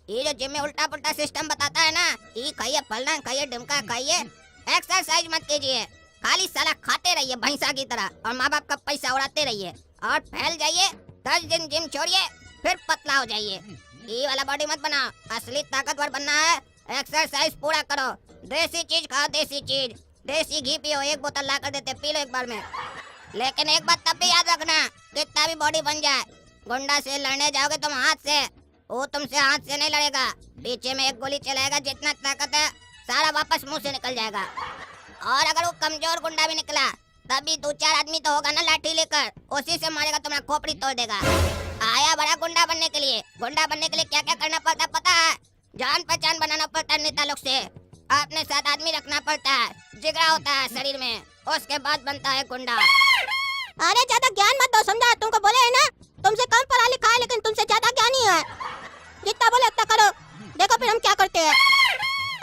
ये जो जिम में उल्टा पुल्टा सिस्टम बताता है ना, ये खाइए फलना, खाइए डिमका, खाइए, एक्सरसाइज मत कीजिए, खाली साला खाते रहिए भैंसा की तरह, और माँ बाप का पैसा उड़ाते रहिए और फैल जाइए। 10 दिन जिम छोड़िए, फिर पतला हो जाइए। ये वाला बॉडी मत बनाओ, असली ताकतवर बनना है, एक्सरसाइज पूरा करो, देसी चीज खाओ, देसी चीज, देसी घी पियो, 1 बोतल ला कर देते, पी लो एक बार में। लेकिन एक बात तब भी याद रखना, कितना भी बॉडी बन जाए, गुंडा से लड़ने जाओगे तुम हाथ से, वो तुमसे हाथ से नहीं लड़ेगा, पीछे में एक गोली चलाएगा, जितना ताकत है सारा वापस मुंह से निकल जाएगा। और अगर वो कमजोर गुंडा भी निकला, तभी 2-4 आदमी तो होगा ना लाठी लेकर, उसी से मारेगा, तुम्हारा खोपड़ी तोड़ देगा। आया बड़ा गुंडा बनने के लिए, गुंडा बनने के लिए क्या क्या करना पड़ता पता है? जान पहचान बनाना पड़ता है नेता लोग से, अपने साथ आदमी रखना पड़ता है, जिगरा होता है शरीर में, उसके बाद बनता है गुंडा। अरे ज्यादा ज्ञान मत दो, समझा? तुमको बोले है ना, तुमसे कम पढ़ा लिखा है लेकिन तुमसे ज्यादा ज्ञानी है, जितना बोले उतना करो, देखो फिर हम क्या करते हैं।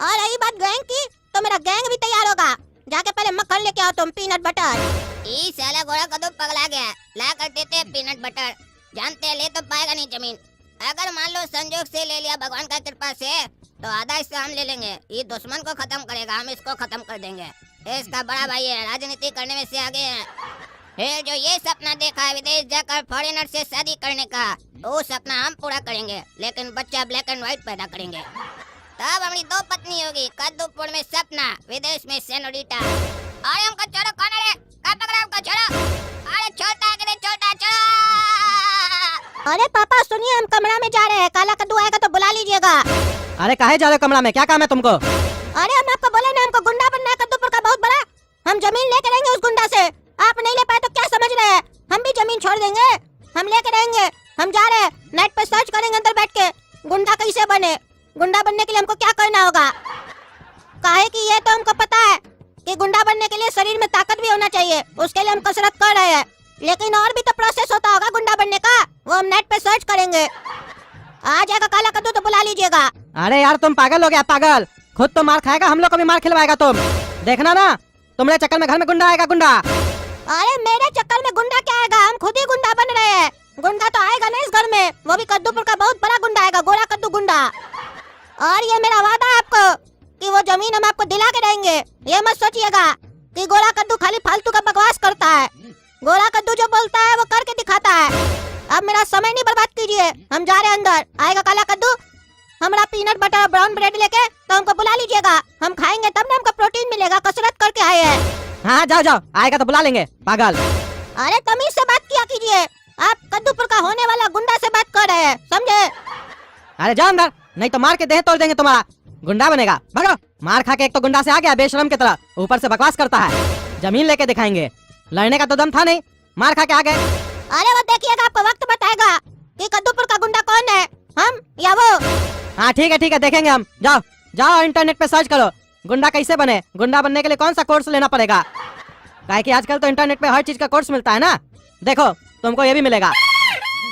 और रही बात गैंग की, तो मेरा गैंग भी तैयार होगा, जाके पहले मक्खन लेके आओ तुम, पीनट बटर। ये साला गोरा कद्दू पगला गया, ला कर देते हैं पीनट बटर, जानते हैं ले तो पाएगा नहीं जमीन। अगर मान लो संजोग से ले लिया भगवान का कृपा से, तो आधा हिस्सा हम ले लेंगे, ये दुश्मन को खत्म करेगा, हम इसको खत्म कर देंगे। इसका बड़ा भाई है, राजनीति करने में से आगे है। फिर जो ये सपना देखा है विदेश जाकर फॉरेनर से शादी करने का, वो सपना हम पूरा करेंगे, लेकिन बच्चा ब्लैक एंड व्हाइट पैदा करेंगे, तब हमारी 2 पत्नी होगी, कद्दूपुर में सपना, विदेश में सेनोरिटा। अरे हमको छोड़ो, कौन है रे? कहाँ पकड़ा हमको? छोड़ो। अरे छोटा के छोटा, छोड़ो। अरे पापा सुनिए, हम कमरा में जा रहे हैं, काला कद्दू आएगा तो बुला लीजिएगा। अरे काहे जा रहे हो कमरा में, क्या काम है तुमको? अरे हम आपको बोले ना, हमको गुंडा बनना है कद्दूपुर का बहुत बड़ा। हम जमीन लेके रहेंगे उस गुंडा से। आप नहीं ले पाए तो क्या समझ रहे हैं? हम भी जमीन छोड़ देंगे, हम लेके रहेंगे। हम जा रहे हैं, नेट पे सर्च करेंगे अंदर बैठ के गुंडा कैसे बने। गुंडा बनने के लिए हमको क्या करना होगा? काहे कि ये तो हमको पता है कि गुंडा बनने के लिए शरीर में ताकत भी होना चाहिए, उसके लिए हम कसरत कर रहे हैं। लेकिन और भी तो प्रोसेस होता होगा गुंडा बनने का, वो हम नेट पे सर्च करेंगे। आ जाएगा काला कद्दू तो बुला लीजिएगा। अरे यार तुम पागल हो गया, पागल। खुद तो मार खाएगा, हम लोग को भी मार खिलवाएगा तुम। देखना ना, तुम्हारे चक्कर में घर में गुंडा आएगा, गुंडा। अरे मेरे चक्कर में गुंडा क्या आएगा? हम खुद ही गुंडा बन रहे हैं। गुंडा तो आएगा ना इस घर में, वो भी कद्दूपुर का बहुत बड़ा गुंडा आएगा, गोरा कद्दू गुंडा। और ये मेरा वादा है आपको कि वो जमीन हम आपको दिला के रहेंगे। ये मत सोचिएगा कि गोरा कद्दू खाली फालतू का बकवास करता है। गोरा कद्दू जो बोलता है वो करके दिखाता है। अब मेरा समय नहीं बर्बाद कीजिए, हम जा रहे हैं अंदर। आएगा काला कद्दू, हमारा पीनट बटर ब्राउन ब्रेड लेके, तो हमको बुला लीजिएगा। हम खाएंगे तब ना हमको प्रोटीन मिलेगा, कसरत करके आए हैं। हाँ जाओ जाओ, आएगा तो बुला लेंगे, पागल। अरे तमीज से बात किया कीजिए, आप कद्दूपुर का होने वाला गुंडा से बात कर रहे हैं, समझे? अरे जाओ अंदर, नहीं तो मार के देह तोड़ देंगे तुम्हारा। गुंडा बनेगा, भगो। मार खा के एक तो गुंडा से आ गया बेशरम की तरह, ऊपर से बकवास करता है। जमीन लेके दिखाएंगे, लड़ने का तो दम था नहीं, मार खा के आ गए। अरे वो देखिएगा, आपको वक्त बताएगा कि कद्दूपुर का गुंडा कौन है, हम या वो। हाँ ठीक है देखेंगे हम। जाओ जाओ, इंटरनेट पे सर्च करो गुंडा कैसे बने। गुंडा बनने के लिए कौन सा कोर्स लेना पड़ेगा? काहे कि आजकल तो इंटरनेट पे हर चीज का कोर्स मिलता है ना। देखो तुमको ये भी मिलेगा।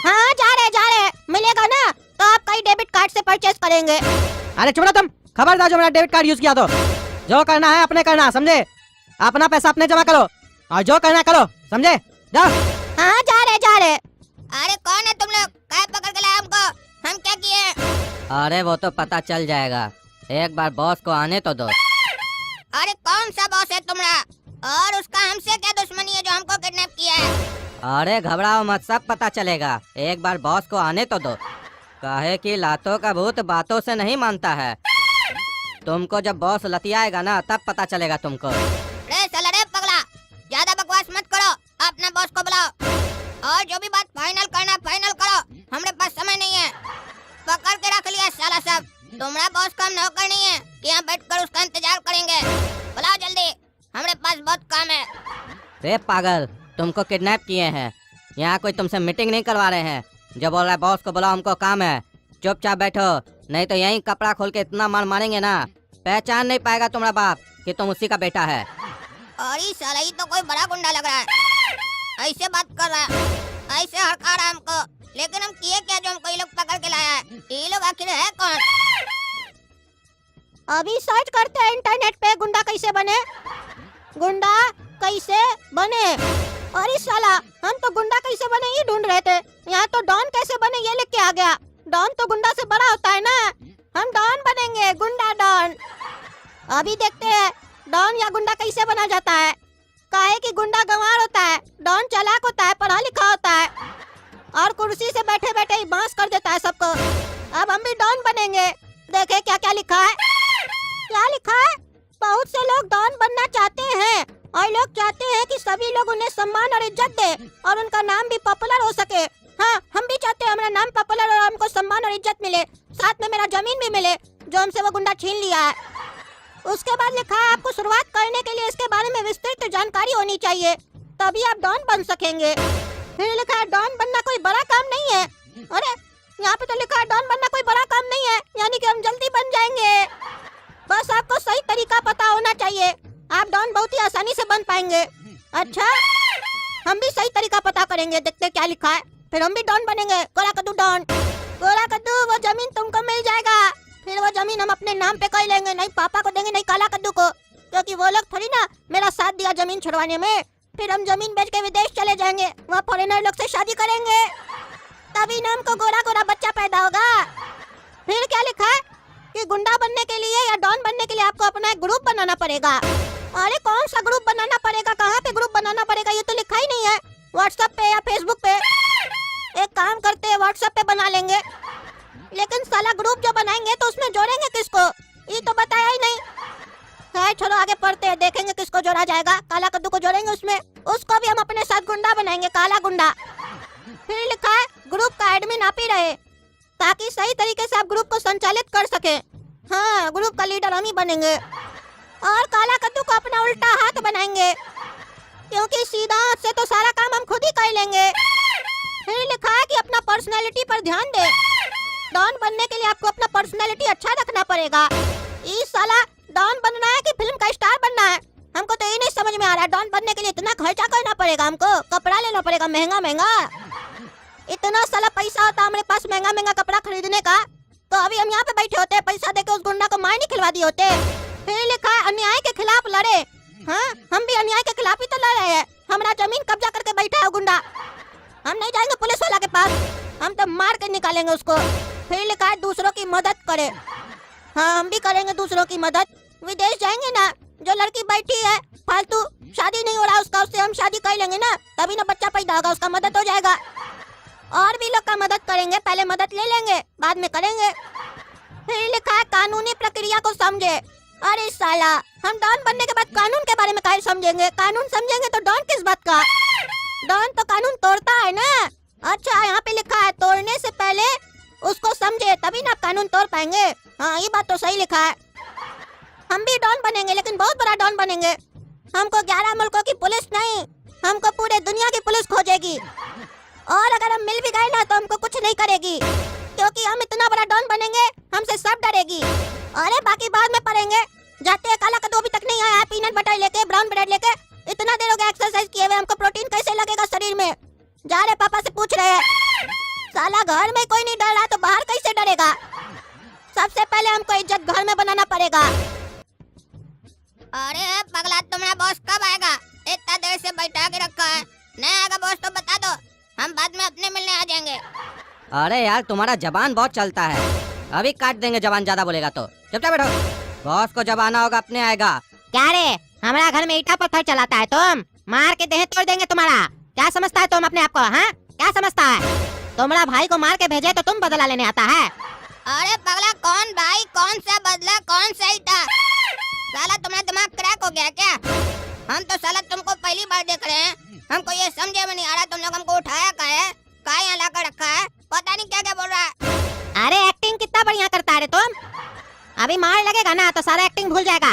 हाँ जा रहे मिलेगा ना, तो आप कई डेबिट कार्ड से परचेज करेंगे। अरे चुप रहो तुम, खबरदार जो मेरा डेबिट कार्ड यूज किया तो। जो करना है अपने करना, समझे? अपना पैसा अपने जमा करो और जो करना करो, समझे? जाओ। हाँ जा रहे। अरे कौन है तुम लोग? काय पकड़ के लाए हमको? हम क्या किए? अरे वो तो पता चल जाएगा, एक बार बॉस को आने तो दो। अरे कौन सा बॉस है तुम्हारा? और उसका हमसे क्या दुश्मनी है जो हमको किडनैप किया है? अरे घबराओ मत, सब पता चलेगा, एक बार बॉस को आने तो दो। काहे कि लातों का भूत बातों से नहीं मानता है। तुमको जब बॉस लतियाएगा ना तब पता चलेगा तुमको। रे साला रे पगला, ज्यादा बकवास मत करो, अपना बॉस को बुलाओ और जो भी बात फाइनल करना फाइनल करो, हमारे पास समय नहीं है। पकड़ के रख लिया साला सब। तुम्हारा बॉस का हम नौकर नहीं है कि यहाँ बैठ कर उसका इंतजार करेंगे। बुलाओ जल्दी, हमारे पास बहुत काम है। रे पागल, तुमको किडनैप किए हैं, यहाँ कोई तुमसे मीटिंग नहीं करवा रहे हैं। जो बोल रहा है बॉस को बुलाओ, हमको काम है। चुपचाप बैठो, नहीं तो यहीं कपड़ा खोल के इतना मार मारेंगे ना, पहचान नहीं पाएगा तुम्हारा बाप कि तुम उसी का बेटा है। अरे साला ये तो कोई बड़ा गुंडा लग रहा है, ऐसे बात कर रहा है, ऐसे हड़का रहा है हमको। लेकिन हम किए क्या जो हमको ये लोग पकड़ के लाया है? ये लोग आखिर है कौन? अभी सर्च करते हैं इंटरनेट पे गुंडा कैसे बने। गुंडा कैसे बने? अरे साला, हम तो गुंडा कैसे बने ये ढूंढ रहे थे, यहाँ तो डॉन कैसे बने ये लिख के आ गया। डॉन तो गुंडा से बड़ा होता है ना, हम डॉन बनेंगे, गुंडा डॉन। अभी देखते हैं डॉन या गुंडा कैसे बना जाता है। काहे कि गुंडा गंवार होता है, डॉन चालाक होता है, पढ़ा लिखा होता है और कुर्सी से बैठे बैठे ही बांस कर देता है सबको। अब हम भी डॉन बनेंगे, देखे क्या क्या लिखा है। क्या लिखा है? बहुत से लोग डॉन बनना चाहते हैं और लोग चाहते हैं कि सभी लोग उन्हें सम्मान और इज्जत दे और उनका नाम भी पॉपुलर हो सके। हाँ, हम भी चाहते हैं हमारा नाम पॉपुलर और हमको सम्मान और इज्जत मिले, साथ में मेरा जमीन भी मिले जो हमसे वो गुंडा छीन लिया है। उसके बाद लिखा है आपको शुरुआत करने के लिए इसके बारे में विस्तृत जानकारी होनी चाहिए, तभी आप डॉन बन सकेंगे। फिर लिखा है डॉन बनना कोई बड़ा काम नहीं है। अरे यहाँ पे तो लिखा है डॉन बनना कोई बड़ा काम नहीं है, यानी कि हम जल्दी बन जाएंगे। बस आपको सही तरीका पता होना चाहिए, आप डॉन बहुत ही आसानी से बन पाएंगे। अच्छा, हम भी सही तरीका पता करेंगे, देखते क्या लिखा है, फिर हम भी डॉन बनेंगे। गोरा कद्दू डॉन। गोरा कद्दू, वो जमीन तुमको मिल जाएगा, फिर वो जमीन हम अपने नाम पे कर लेंगे, नहीं पापा को देंगे नहीं काला कद्दू को, क्योंकि वो लोग थोड़ी ना मेरा साथ दिया जमीन छुड़वाने में। फिर हम जमीन बेच के विदेश चले जाएंगे, वहाँ फॉरेनर लोग से शादी करेंगे, तभी ना हमको गोरा गोरा बच्चा पैदा होगा। फिर क्या लिखा है कि गुंडा बनने के लिए या डॉन बनने के लिए आपको अपना एक ग्रुप बनाना पड़ेगा। अरे कौन सा ग्रुप बनाना पड़ेगा, कहाँ पे ग्रुप बनाना पड़ेगा, ये तो लिखा ही नहीं है। व्हाट्सएप पे या फेसबुक पे? एक काम करते हैं, व्हाट्सएप पे बना लेंगे। लेकिन साला ग्रुप जो बनाएंगे तो उसमें जोड़ेंगे किसको, ये तो बताया ही नहीं। खैर छोड़ो, आगे पढ़ते हैं, देखेंगे किसको जोड़ा जाएगा। काला कद्दू को जोड़ेंगे उसमें, उसको भी हम अपने साथ गुंडा बनाएंगे, काला गुंडा। फिर लिखा है ग्रुप का एडमिन आप ही रहे, ताकि सही तरीके से आप ग्रुप को संचालित कर सके। हाँ, ग्रुप का लीडर हम ही बनेंगे। और काला कद्दू को अपना उल्टा हाथ बनाएंगे, क्योंकि सीधा हाथ से तो सारा काम हम खुद ही कर लेंगे। फिर लिखा है कि अपना पर्सनैलिटी पर ध्यान दे। डॉन बनने के लिए आपको अपना पर्सनैलिटी अच्छा रखना पड़ेगा। ये साला डॉन बनना है कि फिल्म का स्टार बनना है, हमको तो ये नहीं समझ में आ रहा है। डॉन बनने के लिए इतना खर्चा करना पड़ेगा, हमको कपड़ा लेना पड़ेगा महंगा महंगा। इतना साला पैसा होता हमारे पास महंगा महंगा कपड़ा खरीदने का, तो अभी हम यहाँ पे बैठे होते, पैसा देके उस गुंडा को मार नहीं खिलवा दिए होते। फिर लिखा है अन्याय के खिलाफ लड़े। हाँ, हम भी अन्याय के खिलाफ ही तो लड़ रहे हैं। हमारा जमीन कब्जा करके बैठा है गुंडा, हम नहीं जाएंगे पुलिस वाला के पास, हम तो मार के निकालेंगे उसको। फिर लिखा है दूसरों की मदद करे। हाँ, हम भी करेंगे दूसरों की मदद। विदेश जाएंगे ना, जो लड़की बैठी है फालतू, शादी नहीं हो रहा उसका, उससे हम शादी कर लेंगे ना, तभी ना बच्चा पैदा होगा, उसका मदद हो जाएगा। और भी लोग का मदद करेंगे, पहले मदद ले लेंगे बाद में करेंगे। फिर लिखा है कानूनी प्रक्रिया को समझे। अरे साला, हम डॉन बनने के बाद कानून के बारे में क्या समझेंगे? कानून समझेंगे तो डॉन किस बात का? डॉन तो कानून तोड़ता है ना। अच्छा, यहाँ पे लिखा है तोड़ने से पहले उसको समझे, तभी ना कानून तोड़ पाएंगे। हाँ, ये बात तो सही लिखा है। हम भी डॉन बनेंगे, लेकिन बहुत बड़ा डॉन बनेंगे। हमको 11 मुल्कों की पुलिस नहीं, हमको पूरे दुनिया की पुलिस खोजेगी। और अगर हम मिल भी गए ना तो हमको कुछ नहीं करेगी, क्योंकि हम इतना बड़ा डॉन बनेंगे, हमसे सब डरेगी। अरे बाकी बाद में पढ़ेंगे। जाते हैं, काला कद्दू अभी तक नहीं आया, पीनट बटर लेके, ब्राउन ब्रेड लेके। इतना देर हो गया एक्सरसाइज किए हुए, हमको प्रोटीन कैसे लगेगा शरीर में? जा रहे पापा से पूछ रहे हैं। साला घर में कोई नहीं डर रहा तो बाहर कैसे डरेगा? सबसे पहले हमको इज्जत घर में बनाना पड़ेगा। अरे पगला, तुम्हारा बॉस कब आएगा? इतना देर से बैठा के रखा है, नहीं आएगा बॉस तो बता दो, हम बाद में अपने मिलने आ जाएंगे। अरे यार, तुम्हारा जबान बहुत चलता है, अभी काट देंगे जबान ज्यादा बोलेगा तो। चुपचाप बैठो, बॉस को जब आना होगा अपने आएगा। क्या रे, हमारा घर में ईटा पत्थर चलाता है तुम? मार के देह तोड़ देंगे तुम्हारा। क्या समझता है तुम अपने आप को? हाँ, क्या समझता है? तुम्हारा भाई को मार के भेजे तो तुम बदला लेने आता है? अरे पगला, कौन भाई, कौन सा बदला, कौन सा ईटा? साला तुम्हारा दिमाग क्रैक हो गया क्या? हम तो साला तुमको पहली बार देख रहे हैं, हमको ये समझे में नहीं आ रहा तुम लोग हमको उठाया का है, कहाँ यहाँ लाकर रखा है, पता नहीं क्या क्या बोल रहा है। अरे एक्टिंग कितना बढ़िया करता है रे तुम। अभी मार लगेगा ना तो सारा एक्टिंग भूल जाएगा।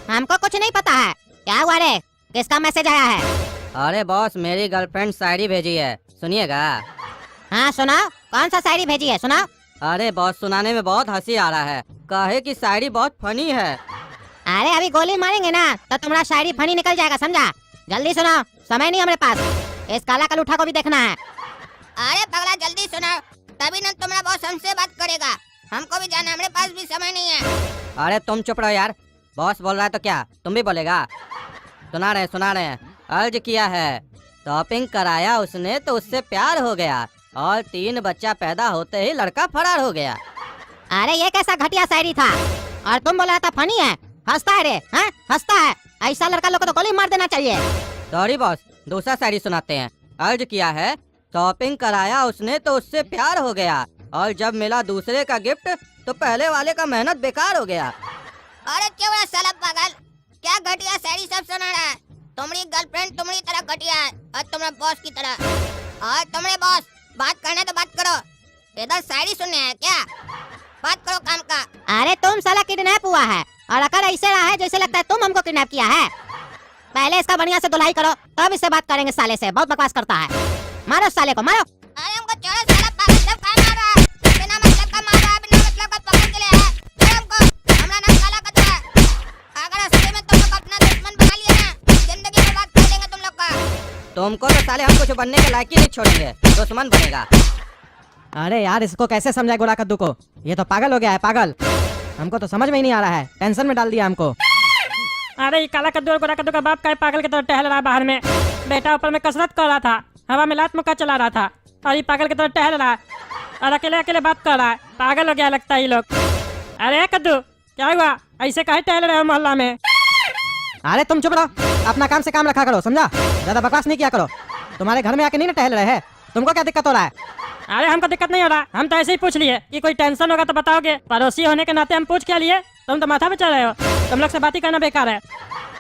हमको कुछ नहीं पता है। क्या हुआ रे, किसका मैसेज आया है? अरे बॉस, मेरी गर्लफ्रेंड शायरी भेजी है, सुनिएगा। हाँ सुनाओ, कौन सा शायरी भेजी है, सुनाओ। अरे बॉस, सुनाने में बहुत हंसी आ रहा है, कहे कि शायरी बहुत फनी है। अरे अभी गोली मारेंगे ना तो तुम्हारा शायरी फनी निकल जाएगा, समझा? जल्दी सुनाओ, समय नहीं हमारे पास, इस काला कलूठा को भी देखना है। अरे पगला जल्दी सुनाओ, तभी ना तुम्हारा बॉस हमसे बात करेगा, हमको भी जाना, हमारे पास भी समय नहीं है। अरे तुम चुप रहो यार, बॉस बोल रहा है तो क्या तुम भी बोलेगा? सुना रहे हैं। अर्ज किया है, टॉपिंग कराया उसने तो उससे प्यार हो गया, और 3 बच्चा पैदा होते ही लड़का फरार हो गया। अरे ये कैसा घटिया शायरी था? और तुम बोला था फनी है? हंसता है रे, हाँ हंसता है। ऐसा लड़का लोग को तो गोली मार देना चाहिए। सॉरी बॉस, दूसरा शायरी सुनाते हैं। अर्ज किया है, शॉपिंग कराया उसने तो उससे प्यार हो गया, और जब मिला दूसरे का गिफ्ट तो पहले वाले का मेहनत बेकार हो गया। अरे क्यों रे साला पागल, क्या घटिया शायरी सब सुना रहा है? तुम्हारी गर्लफ्रेंड तुम्हारी तरह घटिया है और तुम्हारे बॉस की तरह। और तुम्हारे बॉस, बात करना तो बात करो, इधर शायरी सुनने है क्या? बात करो काम का। अरे तुम साला किडनैप हुआ है, और अगर ऐसे रहा है जैसे लगता है तुम हमको किडनैप किया है। पहले इसका बढ़िया से धुलाई करो, तब इससे बात करेंगे। साले से बहुत बकवास करता है, मारो साले को, मारो। अरे हमको छोड़ो साला पागल, सब काम मार रहा है, बिना मतलब का मार रहा है, बिना मतलब का पकड़ के ले आया। छोड़ो हमको, हमारा नाम काला कद्दू है। अगर असली में तुम लोग अपना दुश्मन बना लिया ना, जिंदगी बर्बाद कर देंगे तुम लोग का। तुमको तो साले हम कुछ बनने के लायक ही नहीं छोड़ेंगे, दुश्मन बनेगा। अरे यार, इसको कैसे समझाए गोरा कद्दू को? ये तो पागल हो गया है, पागल। हमको तो समझ में ही नहीं आ रहा है, टेंशन में डाल दिया हमको। अरे ये काला कद्दू और गोरा कद्दू का बाप का है, पागल की तरह टहल रहा है बाहर में। बेटा ऊपर में कसरत कर रहा था, हवा में लात मुक्का चला रहा था, और ये पागल की तरह टहल रहा है और अकेले अकेले बात कर रहा है। पागल हो गया लगता है ये लोग। अरे कद्दू, क्या हुआ? ऐसे काहे टहल रहे हो मोहल्ला में? अरे तुम चुप रहो, अपना काम से काम रखा करो, समझा? ज्यादा बकवास नहीं किया करो। तुम्हारे घर में आके नहीं ना टहल रहे हैं, तुमको क्या दिक्कत हो रहा है? अरे हमको दिक्कत नहीं हो रहा, हम तो ऐसे ही पूछ लिए कि कोई टेंशन होगा तो बताओगे। पड़ोसी होने के नाते हम पूछ क्या लिए? तुम तो माथा पे चढ़ रहे हो, तुम लोग से बात ही करना बेकार है।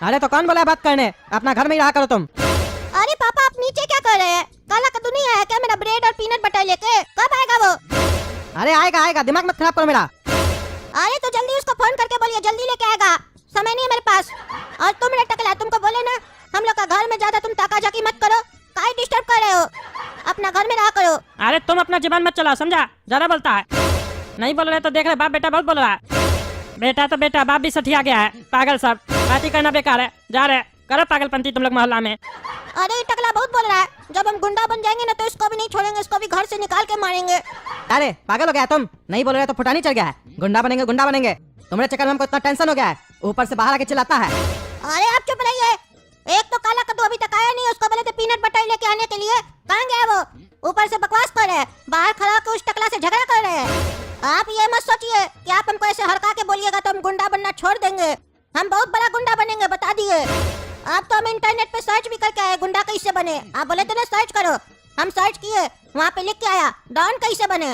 अरे तो कौन बोला है बात करने? अपना घर में ही रहा करो तुम। अरे पापा आप नीचे क्या कर रहे हैं? काला कद्दू नहीं आया क्या मेरा ब्रेड और पीनट बटर लेके? कब आएगा वो? अरे आएगा आएगा, दिमाग मत खराब करो मेरा। अरे तो जल्दी उसको फोन करके बोलिए जल्दी लेके आएगा, समय नहीं है मेरे पास। और तुम रे टकला, तुमको बोले ना हम लोग का घर में ज्यादा तुम ताका-झाकी मत करो, काहे डिस्टर्ब कर रहे हो? अपना घर में रहा करो। अरे तुम अपना जुबान मत चलाओ, समझा? ज्यादा बोलता है। नहीं बोल रहे तो देख रहे बाप बेटा बहुत बोल रहा है। बेटा तो बेटा, बाप भी सठिया गया है। पागल सब, बात ही करना बेकार है। जा रहे करो पागलपंती तुम लोग मोहल्ला में। अरे ये टकला बहुत बोल रहा है, जब हम गुंडा बन जाएंगे ना तो इसको भी नहीं छोड़ेंगे, इसको भी घर से निकाल के मारेंगे। अरे पागल हो गया तुम? नहीं बोल रहे तो फुटानी चढ़ गया है। गुंडा बनेंगे गुंडा बनेंगे, तुम्हारे चक्कर में हमको इतना टेंशन हो गया है, ऊपर से बाहर आके चिल्लाता है। अरे आप चुप रहिए। एक तो काला कद्दू अभी तक आया नहीं, उसको बोले थे पीनट बटर लेके आने के लिए, कहाँ गया वो? ऊपर से बकवास कर रहे हैं, बाहर खड़ा होकर उस टकला से झगड़ा कर रहे हैं। आप ये मत सोचिए कि आप हमको ऐसे हड़का के बोलिएगा तो हम गुंडा बनना छोड़ देंगे। हम बहुत बड़ा गुंडा बनेंगे, बता दिए। आप तो हम इंटरनेट पे सर्च भी करके आए गुंडा कैसे बने। आप बोले थे ना सर्च करो, हम सर्च किए, वहाँ पे लिख के आया डॉन कैसे बने।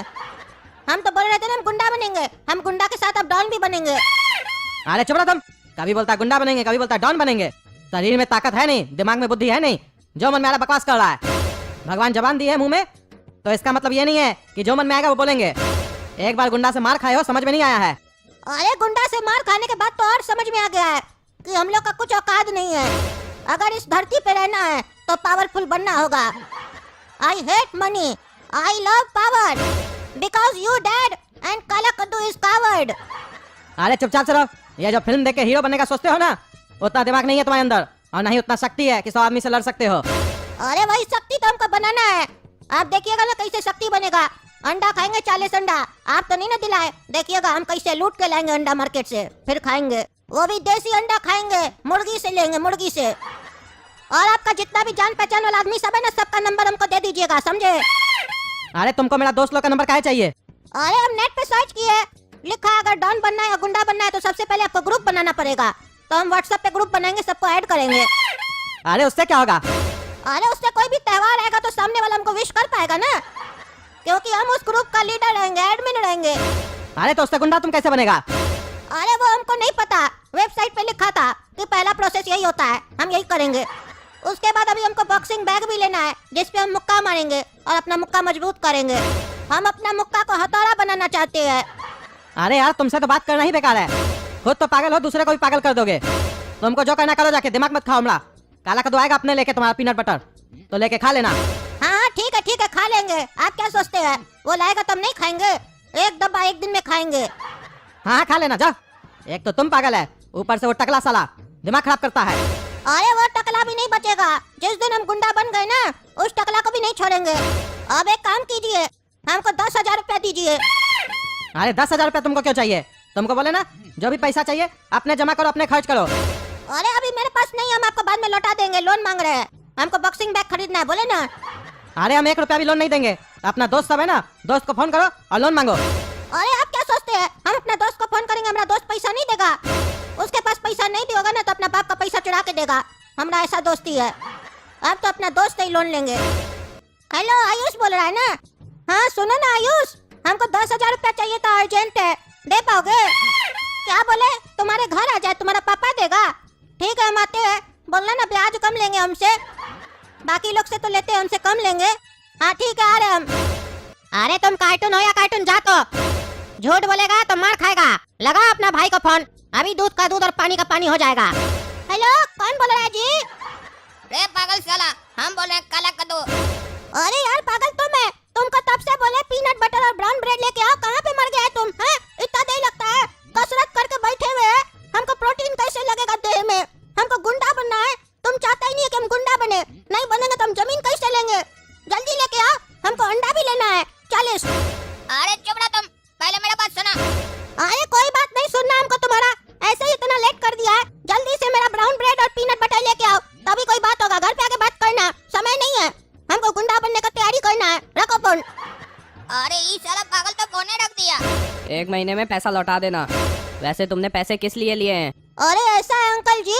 हम तो बोल रहे थे ना हम गुंडा बनेंगे, हम गुंडा के साथ अब डॉन भी बनेंगे। अरे चुप रहो तुम, कभी बोलता है गुंडा बनेंगे, कभी बोलता है डॉन बनेंगे। शरीर में ताकत है नहीं, दिमाग में बुद्धि है नहीं, जो मन में आ रहा बकवास कर रहा है। भगवान जबान दी है मुंह में, तो इसका मतलब ये नहीं है कि जो मन में आएगा वो बोलेंगे। एक बार गुंडा से मार खाए हो, समझ में नहीं आया है? अरे गुंडा से मार खाने के बाद तो और समझ में आ गया है कि हम लोग का कुछ औकात नहीं है। अगर इस धरती पे रहना है तो पावरफुल बनना होगा। I hate money, I love power, because you dad and काला कद्दू इज कावर्ड। अरे चुपचाप से रहो। ये जो फिल्म देख के हीरो बनने का सोचते हो ना, उतना दिमाग नहीं है तुम्हारे अंदर, और नहीं उतना शक्ति है कि 100 आदमी से लड़ सकते हो। अरे वही शक्ति तो हमको बनाना है। आप देखिएगा ना कैसे शक्ति बनेगा। अंडा खाएंगे 40 अंडा, आप तो नहीं ना दिलाए। देखिएगा हम कैसे लूट के लाएंगे अंडा मार्केट से, फिर खाएंगे। वो भी देसी अंडा खाएंगे, मुर्गी से लेंगे, मुर्गी से। और आपका जितना भी जान पहचान वाला आदमी सब है ना, सबका नंबर हमको दे दीजिएगा, समझे? अरे तुमको मेरा दोस्त लोग का नंबर काहे चाहिए? अरे हम नेट पे सर्च किए, लिखा है अगर डॉन बनना है या गुंडा बनना है तो सबसे पहले आपको ग्रुप बनाना पड़ेगा। तो हम व्हाट्सएप पे ग्रुप बनाएंगे, सबको ऐड करेंगे। अरे उससे क्या होगा? अरे उससे कोई भी त्योहार आएगा तो सामने वाला हमको विश कर पाएगा ना, क्योंकि हम उस ग्रुप का लीडर रहेंगे, एडमिन रहेंगे। अरे तो उससे गुंडा तुम कैसे बनेगा? अरे वो हमको नहीं पता, वेबसाइट पे लिखा था कि पहला प्रोसेस यही होता है, हम यही करेंगे। उसके बाद अभी हमको बॉक्सिंग बैग भी लेना है, जिसपे हम मुक्का मारेंगे और अपना मुक्का मजबूत करेंगे। हम अपना मुक्का को हथौड़ा बनाना चाहते हैं। अरे यार तुमसे तो बात करना ही बेकार है। खुद तो पागल हो, दूसरे को भी पागल कर दोगे। तुमको जो करना करो, जाके दिमाग मत खाओ हमरा। काला कद्दू आएगा अपने लेके, तुम्हारा पीनट बटर तो लेके खा लेना। हाँ ठीक है खा लेंगे। आप क्या सोचते हैं वो लाएगा तब नहीं खाएंगे? एक डब्बा एक दिन में खाएंगे। हाँ खा लेना जा। एक तो तुम पागल है, ऊपर से वो टकला साला दिमाग खराब करता है। अरे वो टकला भी नहीं बचेगा। जिस दिन हम गुंडा बन गए ना, उस टकला को भी नहीं छोड़ेंगे। अब एक काम कीजिए, हमको 10,000 रुपया दीजिए। अरे 10,000 रुपया तुमको क्यों चाहिए? तुमको बोले ना जो भी पैसा चाहिए अपने जमा करो, अपने खर्च करो। अरे अभी मेरे पास नहीं, हम आपको बाद में लौटा देंगे। लोन मांग रहे हैं, हमको बॉक्सिंग बैग खरीदना है, बोले ना। अरे हम 1 रुपया भी लोन नहीं देंगे। अपना दोस्त सब है ना, दोस्त को फोन करो और लोन मांगो। अरे आप क्या सोचते हैं हम अपना दोस्त को फोन करेंगे, हमारा दोस्त पैसा नहीं देगा? उसके पास पैसा नहीं भी होगा ना तो अपना बाप का पैसा चुरा के देगा। हमारा ऐसा दोस्ती है। आप तो अपना दोस्त ही लोन लेंगे। हेलो आयुष बोल रहा है ना? हाँ सुनो ना आयुष, हमको 10,000 रुपया चाहिए था, अर्जेंट है, दे पाओगे? क्या बोले? तुम्हारे घर आ जाए, तुम्हारा पापा देगा? ठीक है हम आते हैं। बोलना ना ब्याज कम लेंगे हमसे, बाकी लोग से तो लेते हैं, उनसे कम लेंगे। हाँ ठीक है आ रहे हम। अरे तुम कार्टून हो या कार्टून, जा तो। झूठ बोलेगा तो मार खाएगा। लगा अपना भाई को फोन, अभी दूध का दूध और पानी का पानी हो जाएगा। हेलो कौन बोल रहा है जी? रे पागल साला, हम बोल रहे हैं काला कद्दू। अरे यार पागल तुमको तब से बोले पीनट बटर और ब्राउन ब्रेड लेके आओ, कहाँ पे मर गए तुम? हैं? इतना देर लगता है, कसरत करके बैठे हुए हैं। हमको प्रोटीन कैसे लगेगा देह में? हमको गुंडा बनना है, तुम चाहता ही नहीं है कि हम गुंडा बने। नहीं बनेंगे तो हम जमीन कैसे लेंगे? जल्दी लेके आओ, हमको अंडा भी लेना है 40। अरे चुप रहो तुम, पहले मेरा बात सुना। अरे कोई बात नहीं सुनना हमको तुम्हारा, ऐसे ही इतना लेट कर दिया है। जल्दी से मेरा ब्राउन ब्रेड और पीनट बटर लेके आओ, तभी कोई बात होगा। घर पे आके बात करना, समय नहीं है, हमको गुंडा बनने का तैयारी करना है। रखो फोन। अरे ये साला पागल तो फोन रख दिया। 1 महीने में पैसा लौटा देना। वैसे तुमने पैसे किस लिए लिए हैं? अरे ऐसा है अंकल जी,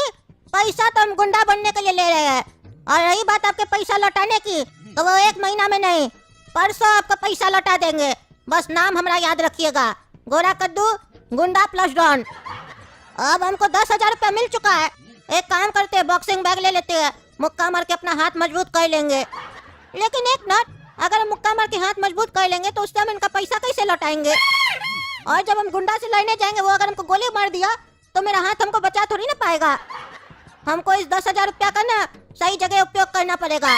पैसा तो हम गुंडा बनने के लिए ले रहे हैं, और रही बात आपके पैसा लौटाने की, तो वो 1 महीना में नहीं, परसों आपका पैसा लौटा देंगे। बस नाम हमारा याद रखिएगा, गोरा कद्दू गुंडा प्लस डॉन। अब हमको 10,000 रुपया मिल चुका है। एक काम करते हैं, बॉक्सिंग बैग ले लेते हैं, मुक्का मार के अपना हाथ मजबूत कर लेंगे। लेकिन एक मिनट, अगर हम मुक्का मार के हाथ मजबूत कर लेंगे तो उस टाइम इनका पैसा कैसे लौटाएंगे? और जब हम गुंडा से लड़ने जाएंगे, वो अगर हमको गोली मार दिया तो मेरा हाथ हमको बचा थोड़ी ना पाएगा। हमको इस 10,000 रुपया का ना सही जगह उपयोग करना पड़ेगा।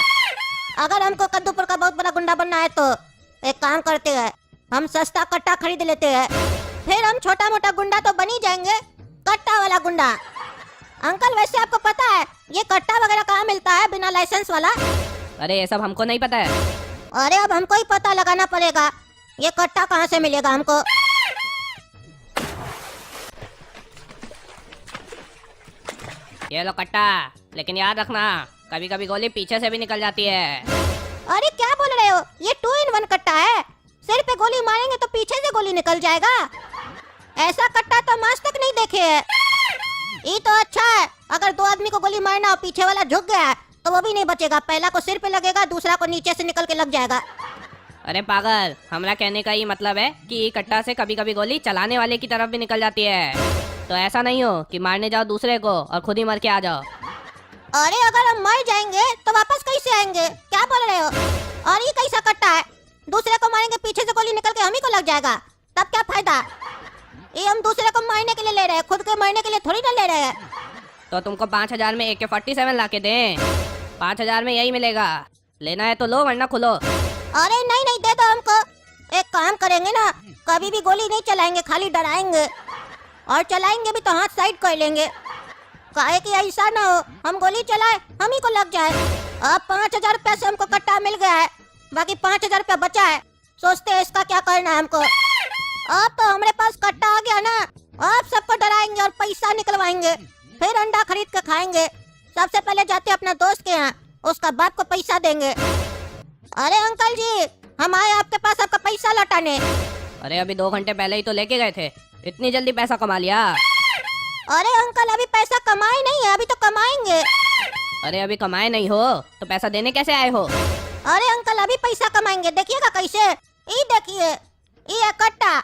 अगर हमको कद्दूपुर का बहुत बड़ा गुंडा बनना है तो एक काम करते हैं, हम सस्ता कट्टा खरीद लेते हैं, फिर हम छोटा मोटा गुंडा तो बन ही जाएंगे, कट्टा वाला गुंडा। अंकल वैसे आपको पता है ये कट्टा वगैरह कहाँ मिलता है बिना लाइसेंस वाला? अरे ये सब हमको नहीं पता है। अरे अब हमको ही पता लगाना पड़ेगा, ये कट्टा कहाँ से मिलेगा हमको। ये लो कट्टा, लेकिन याद रखना कभी कभी गोली पीछे से भी निकल जाती है। अरे क्या बोल रहे हो, ये 2 in 1 कट्टा है। सिर पे गोली मारेंगे तो पीछे से गोली निकल जाएगा। ऐसा कट्टा तो आज तक नहीं देखे है। ये तो अच्छा है, अगर 2 आदमी को गोली मारना और पीछे वाला झुक गया तो वो भी नहीं बचेगा। पहला को सिर पे लगेगा, दूसरा को नीचे से निकल के लग जाएगा। अरे पागल, हमारा कहने का ये मतलब है कि कट्टा से कभी कभी गोली चलाने वाले की तरफ भी निकल जाती है। तो ऐसा नहीं हो कि मारने जाओ दूसरे को और खुद ही मर के आ जाओ। अरे अगर हम मर जाएंगे तो वापस कैसे आएंगे? क्या बोल रहे हो? और ये कैसा कट्टा है? दूसरे को मारेंगे, पीछे से गोली निकल के हम ही को लग जाएगा, तब क्या फायदा? ये हम दूसरे को मारने के लिए ले रहे हैं, खुद के मरने के लिए थोड़ी ना ले रहे हैं। तो तुमको 5,000 में AK-47 ला के दें? 5,000 में यही मिलेगा, लेना है तो लो वरना खुलो। अरे नहीं नहीं, दे दो हमको। एक काम करेंगे ना, कभी भी गोली नहीं चलाएंगे, खाली डराएंगे, और चलाएंगे भी तो हाथ साइड कर लेंगे, काहे कि ऐसा ना हो हम गोली चलाए हम ही को लग जाए। अब 5,000 रुपया से हमको कट्टा मिल गया है, बाकी 5,000 रुपया बचा है। सोचते हैं इसका क्या करना है हमको। अब तो हमारे पास कट्टा आ गया ना, अब सबको डराएंगे और पैसा निकलवाएंगे, फिर अंडा खरीद के खाएंगे। सबसे पहले जाते अपना दोस्त के यहाँ, उसका बाप को पैसा देंगे। अरे अंकल जी, हम आए आपके पास आपका पैसा लौटाने। अरे अभी 2 घंटे पहले ही तो लेके गए थे, इतनी जल्दी पैसा कमा लिया? अरे अंकल अभी पैसा कमाए नहीं है, अभी तो कमाएंगे। अरे अभी कमाए नहीं हो तो पैसा देने कैसे आए हो? अरे अंकल अभी पैसा कमाएंगे, देखिएगा कैसे। ये देखिए, ये कट्टा,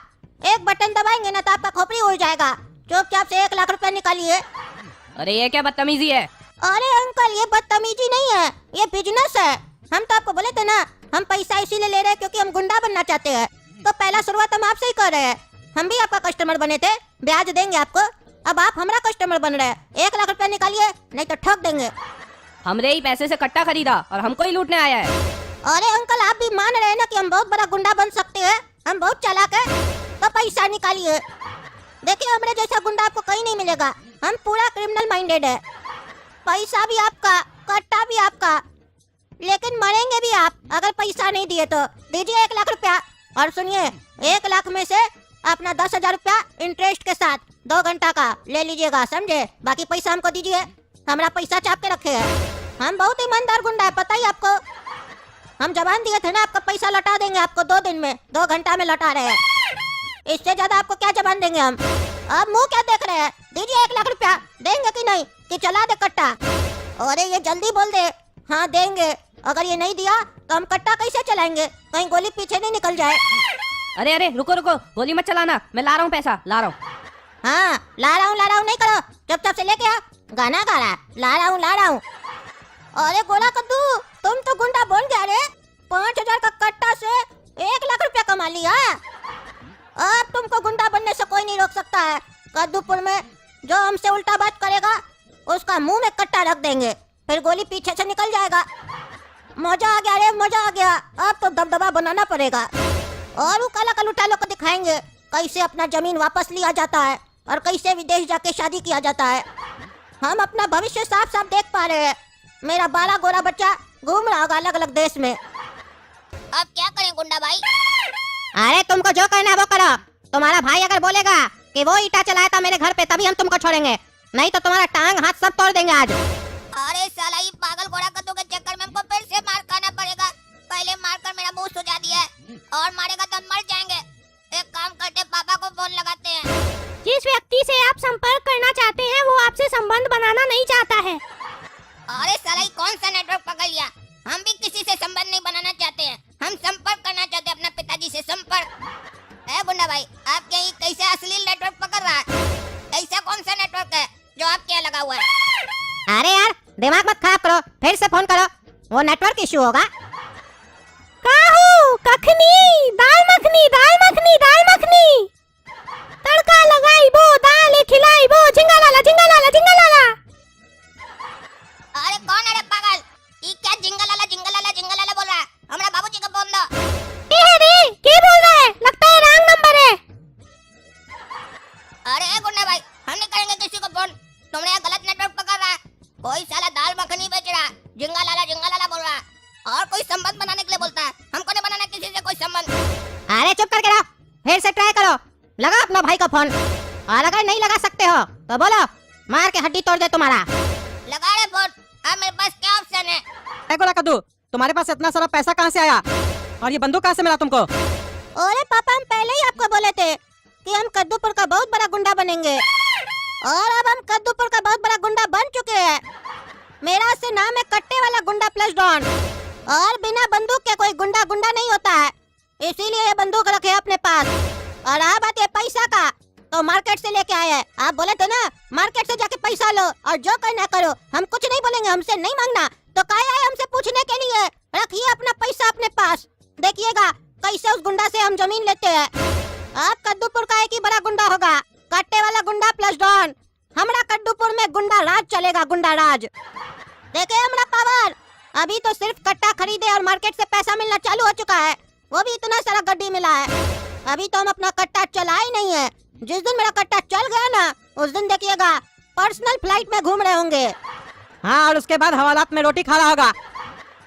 एक बटन दबाएंगे ना तो आपका खोपड़ी उड़ जाएगा। चुपचाप से 1 लाख रुपया निकालिए। अरे ये क्या बदतमीजी है? अरे अंकल ये बदतमीजी नहीं है, ये बिजनेस है। हम तो आपको बोले थे ना, हम पैसा इसीलिए ले रहे हैं क्योंकि हम गुंडा बनना चाहते हैं। तो पहला शुरुआत हम आपसे ही कर रहे हैं। हम भी आपका कस्टमर बने थे, ब्याज देंगे आपको। अब आप हमारा कस्टमर बन रहे हैं, 1 लाख रुपया निकालिए नहीं तो ठग देंगे। हमरे ही पैसे से कट्टा खरीदा और हमको ही लूटने आया है। अरे अंकल आप भी मान रहे हैं ना कि हम बहुत बड़ा गुंडा बन सकते हैं, हम बहुत चालाक है, तो पैसा निकालिए। देखिए हमारे जैसा गुंडा आपको कहीं नहीं मिलेगा, हम पूरा क्रिमिनल माइंडेड है। पैसा भी आपका, कट्टा भी आपका, लेकिन मरेंगे भी आप अगर पैसा नहीं दिए तो। दीजिए 1 लाख रुपया, और सुनिए 1 लाख में से अपना 10,000 रुपया इंटरेस्ट के साथ 2 घंटा का ले लीजिएगा, समझे? बाकी पैसा हमको दीजिए, हमारा पैसा चाप के रखे है। हम बहुत ईमानदार गुंडा है, पता ही आपको। हम जबान दिए थे ना, आपका पैसा लौटा देंगे आपको 2 दिन में, 2 घंटा में लौटा रहे हैं। इससे ज्यादा आपको क्या जबान देंगे हम? अब मुंह क्या देख रहे हैं? दीजिए 1 लाख रुपया, देंगे कि नहीं कि चला दे कट्टा? अरे ये जल्दी बोल दे, हाँ देंगे। अगर ये नहीं दिया तो हम कट्टा कैसे चलाएंगे, कहीं गोली पीछे नहीं निकल जाए। अरे अरे रुको रुको, गोली मत चलाना, मैं ला रहा हूँ पैसा, ला रहा हूँ। हाँ ला रहा हूँ नहीं करो, चुपचाप से लेके आ। गाना गा रहा है, ला रहा हूँ। अरे गोला कद्दू, तुम तो गुंडा बन गया रे। 5,000 का कट्टा से 1 लाख रुपया कमा लिया। अब तुमको गुंडा बनने से कोई नहीं रोक सकता है। कद्दूपुर में जो हमसे उल्टा बात करेगा उसका मुंह में कट्टा रख देंगे, फिर गोली पीछे से निकल जाएगा। मजा आ गया रे, मजा आ गया। अब तो दबदबा बनाना पड़ेगा, और वो काला कलूटा लोग को दिखाएंगे कैसे अपना जमीन वापस लिया जाता है और कैसे विदेश जाके शादी किया जाता है। हम अपना भविष्य साफ साफ देख पा रहे हैं। मेरा 12 गोरा बच्चा घूम रहा होगा अलग अलग देश में। अब क्या करें गुंडा भाई? अरे तुमको जो करना है वो करो। तुम्हारा भाई अगर बोलेगा कि वो ईटा चलाया था मेरे घर पे तभी हम तुमको छोड़ेंगे, नहीं तो तुम्हारा टांग हाथ सब तोड़ देंगे आज। अरे साला ये पागल घोड़ा कद्दू के चक्कर में हमको फिर से मार खाना पड़ेगा। पहले मारकर मेरा मुंह सुजा दिया है, और मारेगा तो हम मर जाएंगे। एक काम करते, पापा को फोन लगाते हैं। जिस व्यक्ति से आप संपर्क करना चाहते हैं वो आपसे संबंध बनाना नहीं चाहता है। अरे साला ये कौन सा नेटवर्क पकड़ लिया? हम भी किसी से संबंध नहीं बना वो नेटवर्क इशू होगा। काहू कखनी दाल मखनी दाल मखनी दाल मखनी तड़का लगाई बो दाल खिलाई बो झिंगा लाला झिंगा लाला झिंगा लाला। अरे कौन है रे पागल? ये क्या जिंगल लाला बोल रहा है? हमारा बाबूजी का फोन दो। के है रे के बोल रहा है? लगता है रॉन्ग नंबर है। अरे गुंडा भाई, हम नहीं करेंगे किसी को फोन। तुमने यहाँ गलत नेटवर्क पकड़ रहा है। कोई साला दाल मखनी बेच रहा है, जिंगा लाला बोल रहा है और कोई संबंध बनाने के लिए बोलता है। हमको नहीं बनाना किसी से कोई संबंध। अरे चुप करके रहो, फिर से ट्राई करो। लगा अपना भाई का फोन, और अगर नहीं लगा सकते हो तो बोलो, मार के हड्डी तोड़ दे तुम्हारा। लगा रे फोन। अब मेरे पास क्या ऑप्शन है? ए गोला कद्दू, तुम्हारे पास इतना सारा पैसा कहाँ से आया और ये बंदूक कहाँ से मिला तुमको? अरे पापा, हम पहले ही आपको बोले थे कि हम कद्दूपुर का बहुत बड़ा गुंडा बनेंगे, और अब हम कद्दूपुर का बहुत बड़ा गुंडा बन चुके हैं। मेरा से नाम है कट्टे वाला गुंडा प्लस डॉन, और बिना बंदूक के कोई गुंडा गुंडा नहीं होता है, इसीलिए ये बंदूक रखे अपने पास। और आप बात है पैसा का, तो मार्केट से लेके आए हैं। आप बोले थे ना मार्केट से जाके पैसा लो और जो करना करो, हम कुछ नहीं बोलेंगे, हमसे नहीं मांगना। तो काहे आए हमसे पूछने के लिए? रखिए अपना पैसा अपने पास, देखिएगा कैसे उस गुंडा से हम जमीन लेते हैं। आप कद्दूपुर का एक ही बड़ा गुंडा होगा, कट्टे वाला गुंडा प्लस डॉन। हमारा कद्दूपुर में गुंडा राज चलेगा, गुंडा राज। देखे हमारा पावर, अभी तो सिर्फ कट्टा खरीदे और मार्केट से पैसा मिलना चालू हो चुका है, वो भी इतना सारा गड्डी मिला है। अभी तो हम अपना कट्टा चला ही नहीं है। जिस दिन मेरा कट्टा चल गया ना, उस दिन देखिएगा पर्सनल फ्लाइट में घूम रहे होंगे। हाँ, और उसके बाद हवालात में रोटी खा रहा होगा।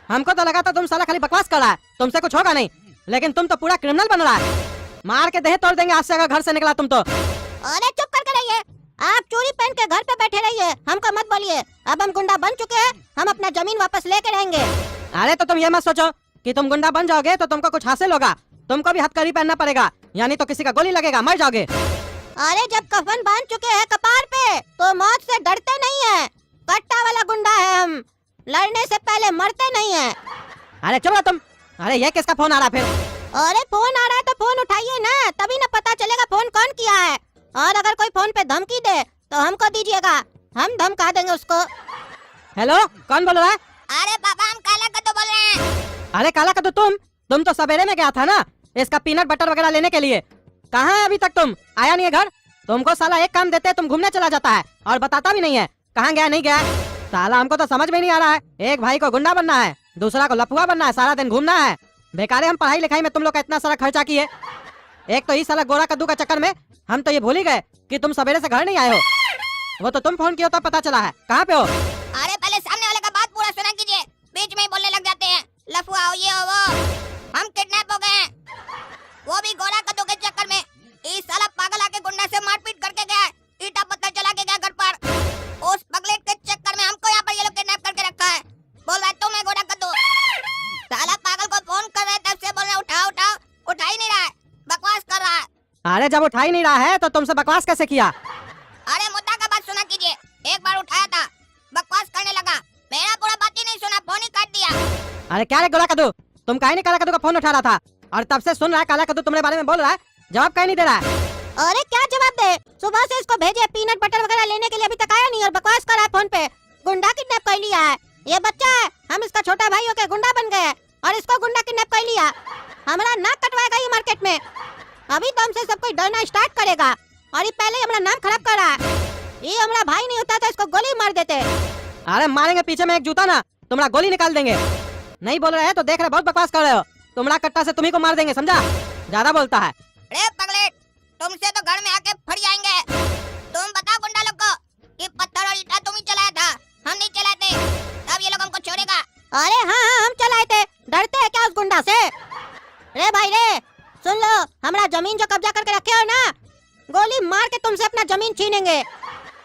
हमको तो लगा था तुम साला खाली बकवास कर रहा है, तुमसे कुछ होगा नहीं, लेकिन तुम तो पूरा क्रिमिनल बन रहा है। मार के देह तोड़ देंगे आज से अगर घर से निकला तुम तो। अरे चुप करके रहिए, आप चोरी पहन के घर पे बैठे रहिए, हमको मत बोलिए। अब हम गुंडा बन चुके हैं, हम अपना जमीन वापस लेके रहेंगे। अरे तो तुम ये मत सोचो कि तुम गुंडा बन जाओगे तो तुमको कुछ हासिल होगा। तुमको भी हथकड़ी पहनना पड़ेगा, यानी तो किसी का गोली लगेगा, मर जाओगे। अरे जब कफन बांध चुके हैं कपार पे, तो मौत से डरते नहीं है। कट्टा वाला गुंडा है हम, लड़ने से पहले मरते नहीं है। अरे चुप रहो तुम। अरे ये किसका फोन आ रहा फिर? अरे फोन आ रहा है तो फोन उठाइए ना, तभी ना पता चलेगा फोन कौन किया है। और अगर कोई फोन पे धमकी दे तो हमको दीजिएगा, हम धमका देंगे उसको। हेलो, कौन बोल रहा है? अरे पापा, हम काला कद्दू बोल रहे हैं। अरे काला कद्दू, तुम तो सवेरे में गया था ना इसका पीनट बटर वगैरह लेने के लिए। कहाँ है अभी तक? तुम आया नहीं है घर? तुमको साला एक काम देते तुम घूमने चला जाता है और बताता भी नहीं है कहाँ गया नहीं गया। साला हमको तो समझ में नहीं आ रहा है, एक भाई को गुंडा बनना है, दूसरा को लफुआ बनना है, सारा दिन घूमना है। बेकार है, हम पढ़ाई लिखाई में तुम लोग का इतना सारा खर्चा किए। एक तो इस साला गोरा कद्दू का चक्कर में हम तो ये भूल ही गए कि तुम सवेरे से घर नहीं आए हो। वो तो तुम फोन किया तब पता चला है। कहाँ पे हो? अरे पहले सामने वाले का बात पूरा सुना कीजिए, बीच में ही बोलने लग जाते हैं। लफुआ हो, ये हो वो। हम किडनैप हो गए हैं, वो भी गोरा कद्दू के चक्कर में। इस साला पागल आके गुंडा से मारपीट करके गया, ईटा पत्थर चला के गया घर पर। उस पगलेट के चक्कर में हमको यहाँ पर ये लोग किडनैप करके रखा है। बोल रहा है तुम है गोरा कद्दू। साला पागल को फोन कर रहे हैं, तब से बोल रहे हैं उठाओ उठाओ, उठा ही नहीं रहा है, बकवास कर रहा है। अरे जब उठा ही नहीं रहा है तो तुमसे बकवास कैसे किया? अरे मुद्दा का बात सुना कीजिए, एक बार उठाया था, बकवास करने लगा, मेरा पूरा बात ही नहीं सुना, फोन ही काट दिया। अरे क्या रे गोरा कद्दू, तुम काहे नहीं काला कद्दू का फोन उठा रहा था? और तब से सुन रहा है काला कद्दू तुम्हारे बारे में बोल रहा है, जवाब काहे नहीं दे रहा है? अरे क्या जवाब दे, सुबह से इसको भेजे पीनट बटर वगैरह लेने के लिए, अभी तक आया नहीं और बकवास कर रहा है फोन पे। गुंडा किडनैप कर लिया है, ये बच्चा है, हम इसका छोटा भाई होके गुंडा बन गए और इसको गुंडा किडनैप कर लिया। हमारा नाक कटवाएगा ये मार्केट में। अभी तो हमसे सब कोई डरना स्टार्ट करेगा, और ये पहले ही हमारा नाम खराब कर रहा है। ये हमारा भाई नहीं होता तो इसको गोली मार देते। अरे मारेंगे पीछे में एक जूता ना, तुम्हारा गोली निकाल देंगे। नहीं बोल रहे हैं तो देख रहे बहुत बकवास कर रहे हो। तुम्हारा कट्टा से तुम्ही को मार देंगे, समझा? ज्यादा बोलता है। रे पगलेट, तुमसे तो घर में आके फट जाएंगे। तुम बताओ गुंडा लोग को कि पत्थर और ईटा तुम ही चलाया था, हम नहीं चलाए थे, तब ये लोग हमको छोड़ेगा। अरे हाँ हाँ, हम चलाए थे, डरते हैं क्या उस गुंडा से? रे भाई रे, सुन लो, हमारा जमीन जो कब्जा करके रखे हो ना, गोली मार के तुमसे अपना जमीन छीनेंगे।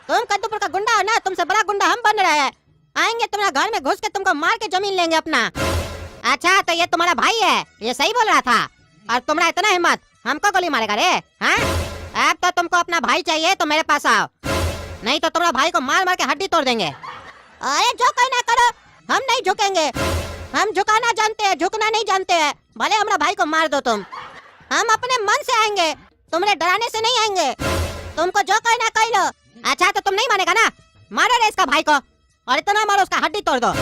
तुम कद्दूपुर का गुंडा हो ना, तुमसे बड़ा गुंडा हम बन रहे हैं। आएंगे तुम्हारा घर में घुस के तुमको मार के जमीन लेंगे अपना। अच्छा तो ये तुम्हारा भाई है, ये सही बोल रहा था, और तुम्हारा इतना हिम्मत, हमको गोली मारेगा रे? हाँ, अब तो तुमको अपना भाई चाहिए तो मेरे पास आओ, नहीं तो तुम्हारा भाई को मार मार के हड्डी तोड़ देंगे। अरे जो कहना करो, हम नहीं झुकेंगे। हम झुकाना जानते हैं, झुकना नहीं जानते हैं। भले हमारा भाई को मार दो तुम, हम अपने मन से आएंगे, तुम्हारे डराने से नहीं आएंगे। तुमको जो कहना कह लो। अच्छा तो तुम नहीं मानेगा ना, मारो रे इसका भाई को, और इतना मारो उसका हड्डी तोड़ दो।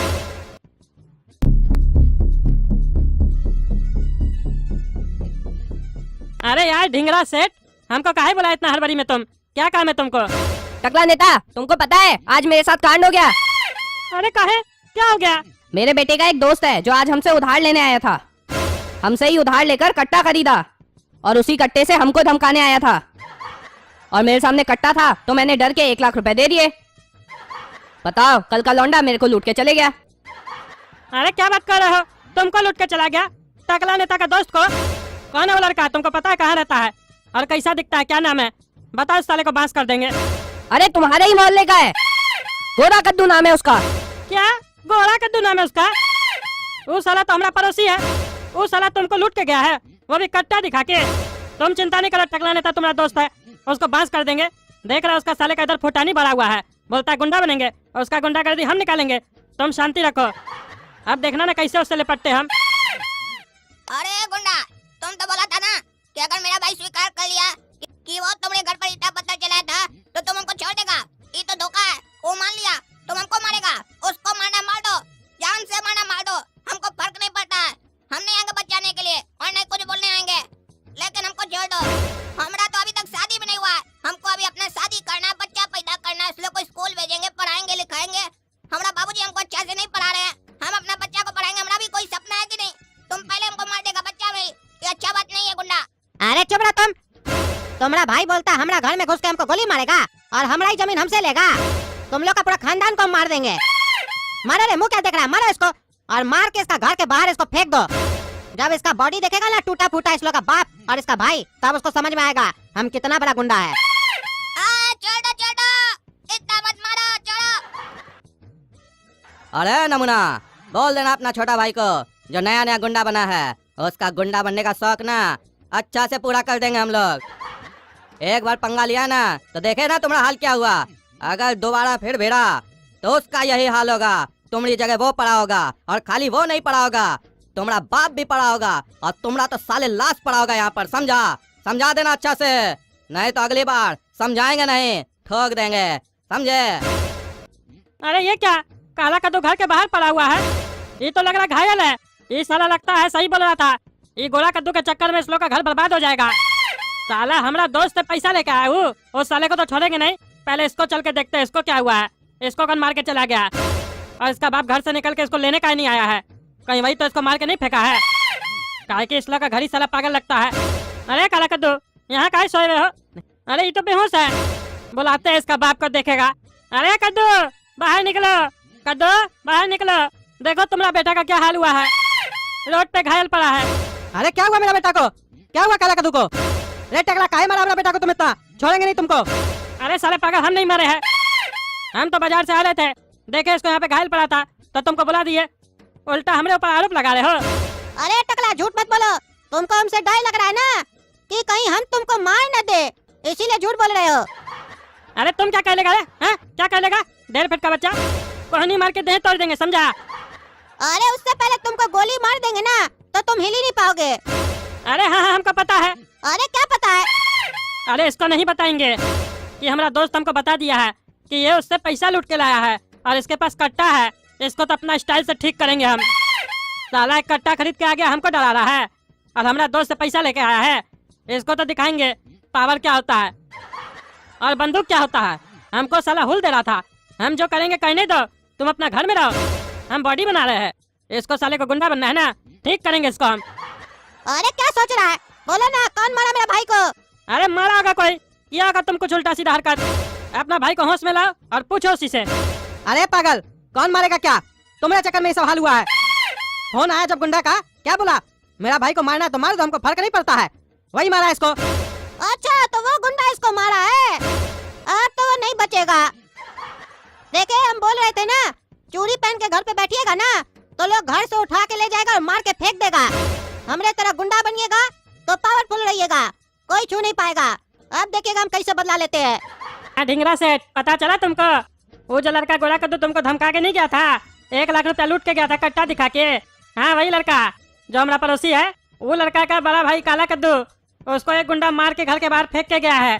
अरे यार ढिंगरा सेठ, हमको काहे बुलाया इतना हड़बड़ी में तुम? क्या काम है तुमको? टकला नेता, तुमको पता है आज मेरे साथ कांड हो गया। अरे काहे, क्या हो गया? मेरे बेटे का एक दोस्त है जो आज हमसे उधार लेने आया था। हमसे ही उधार लेकर कट्टा खरीदा और उसी कट्टे से हमको धमकाने आया था। और मेरे सामने कट्टा था तो मैंने डर के 1 लाख रुपए दे दिए। बताओ, कल का लौंडा मेरे को लूट के चले गया। अरे क्या बात कर रहे हो? तुमको लूट के चला गया? टकला नेता का दोस्त को? कौन है वो लड़का? तुमको पता है कहाँ रहता है और कैसा दिखता है? क्या नाम है? बताओ, इस साले को बांस कर देंगे। अरे तुम्हारे ही मोहल्ले का है, गोरा कद्दू नाम है उसका। क्या गोरा कद्दू नाम है उसका? वो साला तो हमारा पड़ोसी है। वो साला तुमको लूट के गया है, वो भी कट्टा दिखा के। तुम चिंता नहीं करो, टकला नेता तुम्हारा दोस्त है, उसको बांस कर देंगे। देख रहा उसका साले का इधर फुटानी बढ़ा हुआ है, बोलता है गुंडा बनेंगे और उसका गुंडागर्दी हम निकालेंगे। तुम शांति रखो, अब देखना ना कैसे उससे लिपटते हम। अरे गुंडा, तुम तो बोला था ना कि अगर मेरा भाई स्वीकार कर लिया कि वो तुम्हारे घर पर ईटा पत्थर चलाया था तो तुम हमको छोड़ देगा। ये तो धोखा है। वो मान लिया, तुम हमको मारेगा। उसको मारना मार दो, जान से मारना मार दो, हमको फर्क नहीं पड़ता है। हम नहीं आएंगे बचाने के लिए और नहीं कुछ बोलने आएंगे, लेकिन हमको छोड़ दो। हमारा तो अभी तक शादी भी नहीं हुआ है। हमको अभी अपना शादी करना, बच्चा पैदा करना, इसलिए कोई स्कूल भेजेंगे, पढ़ाएंगे लिखाएंगे। हमारा बाबूजी हमको अच्छा से नहीं पढ़ा रहे हैं, हम अपना बच्चा को पढ़ाएंगे। हमारा भी कोई सपना है कि नहीं? तुम पहले हमको मार देगा बच्चा में, ये अच्छा बात नहीं है गुंडा। अरे चुप रहो तुम। तुम्हारा भाई बोलता हमारा घर में घुस के हमको गोली मारेगा और हमारा ही जमीन हमसे लेगा। तुम लोग का पूरा खानदान को हम मार देंगे। मारो रे, मुंह क्या देख रहा है? मारो इसको और मार के इसका घर के बाहर इसको फेंक दो। जब इसका बॉडी देखेगा ना टूटा फूटा इस लोग का बाप और इसका भाई, तब उसको समझ में आएगा हम कितना बड़ा गुंडा है। छोड़ो, इतना मत मारो, छोड़ो। अरे नमूना, बोल देना अपना छोटा भाई को जो नया नया गुंडा बना है, उसका गुंडा बनने का शौक ना अच्छा से पूरा कर देंगे हम लोग। एक बार पंगा लिया ना तो देखे ना तुम्हारा हाल क्या हुआ। अगर दोबारा फिर भिड़ा तो उसका यही हाल होगा। तुम्हारी जगह वो पड़ा होगा और खाली वो नहीं पड़ा होगा, तुम्हारा बाप भी पड़ा होगा और तुम्हारा तो साले लाश पड़ा होगा यहाँ पर। समझा देना अच्छा से, नहीं तो अगली बार समझाएंगे नहीं, ठोक देंगे, समझे? अरे ये क्या, काला कद्दू घर के बाहर पड़ा हुआ है? ये तो लग रहा घायल है। ये साला लगता है सही बोल रहा था। ये गोरा कद्दू के चक्कर में इस लोग का घर बर्बाद हो जाएगा। साला हमारा दोस्त से पैसा लेके आया हूँ, उस साले को तो छोड़ेंगे नहीं। पहले इसको चल के देखते हैं इसको क्या हुआ है। इसको कौन मार के चला गया और इसका बाप घर से निकल के इसको लेने का ही नहीं आया है। कहीं वही तो इसको मार के नहीं फेंका है, काहे कि इस लोग का घर ही साला पागल लगता है। अरे काला कद्दू, यहाँ काहे सोए हुए हो? अरे ये तो बेहोश है, बुलाते हैं इसका बाप को देखेगा। अरे कद्दू बाहर निकलो, कद्दू बाहर निकलो, देखो तुम्हारा बेटा का क्या हाल हुआ है, रोड पे घायल पड़ा है। अरे क्या हुआ मेरा बेटा को? क्या हुआ काला कद्दू को? रे टकला, काहे मारा मेरा बेटा को तुम इतना? छोड़ेंगे नहीं तुमको। अरे साले पागल, हम नहीं मारे हैं। हम तो बाजार से आ रहे थे, देखे इसको यहाँ पे घायल पड़ा था तो तुमको बुला दिए। उल्टा हमरे ऊपर आरोप लगा रहे हो। अरे टकला, झूठ मत बोलो। तुमको हमसे डर लग रहा है ना कि कहीं हम तुमको मार न दे, इसीलिए झूठ बोल रहे हो। अरे तुम क्या कह लेगा? क्या कह लेगा? 1.5 फीट का बच्चा कोहनी मार के देह तोड़ देंगे, समझा? अरे उससे पहले तुमको गोली मार देंगे ना तो तुम हिल ही नहीं पाओगे। अरे हाँ, हमको पता है। अरे क्या पता है? अरे इसको नहीं बताएंगे कि हमारा दोस्त हमको बता दिया है कि ये उससे पैसा लूट के लाया है और इसके पास कट्टा है। इसको तो अपना स्टाइल से ठीक करेंगे हम। साला एक कट्टा खरीद के आ गया, हमको डरा रहा है और हमारा दोस्त से पैसा लेके आया है। इसको तो दिखाएंगे पावर क्या होता है और बंदूक क्या होता है। हमको साला हुल दे रहा था। हम जो करेंगे करने दो, तुम अपना घर में रहो, हम बॉडी बना रहे हैं। इसको साले को गुंडा बनना है ना, ठीक करेंगे इसको हम। अरे क्या सोच रहा है? बोलो ना, कौन मारा मेरा भाई को? अरे मारा होगा कोई, किया होगा तुम कुछ उल्टा सीधा हरकत। अपना भाई को होश में लाओ और पूछो उसी से। अरे पागल, कौन मारेगा क्या? तुम्हारे चक्कर में ये सब हाल हुआ है। फोन आया जब गुंडा का, क्या बोला? मेरा भाई को मारना है तो मार दो, हमको फर्क नहीं पड़ता है। वही मारा इसको। अच्छा, तो वो गुंडा इसको मारा है? अब तो वो नहीं बचेगा। देखे, हम बोल रहे थे ना, चूड़ी पहन के घर पे बैठिएगा ना तो लोग घर से उठा के ले जाएगा और मार के फेंक देगा। हमरे तरह गुंडा बनिएगा तो पावरफुल रहिएगा, कोई छू नहीं पाएगा। अब देखिएगा हम कैसे बदला लेते हैं। ढिंगरा सेठ, पता चला तुमको? वो जो लड़का गोरा कद्दू तुमको धमका के नहीं गया था, 1 लाख रुपया लूट के गया था कट्टा दिखा के। हाँ, वही लड़का जो हमारा पड़ोसी है। वो लड़का का बड़ा भाई काला कद्दू, उसको एक गुंडा मार के घर के बाहर फेंक के गया है।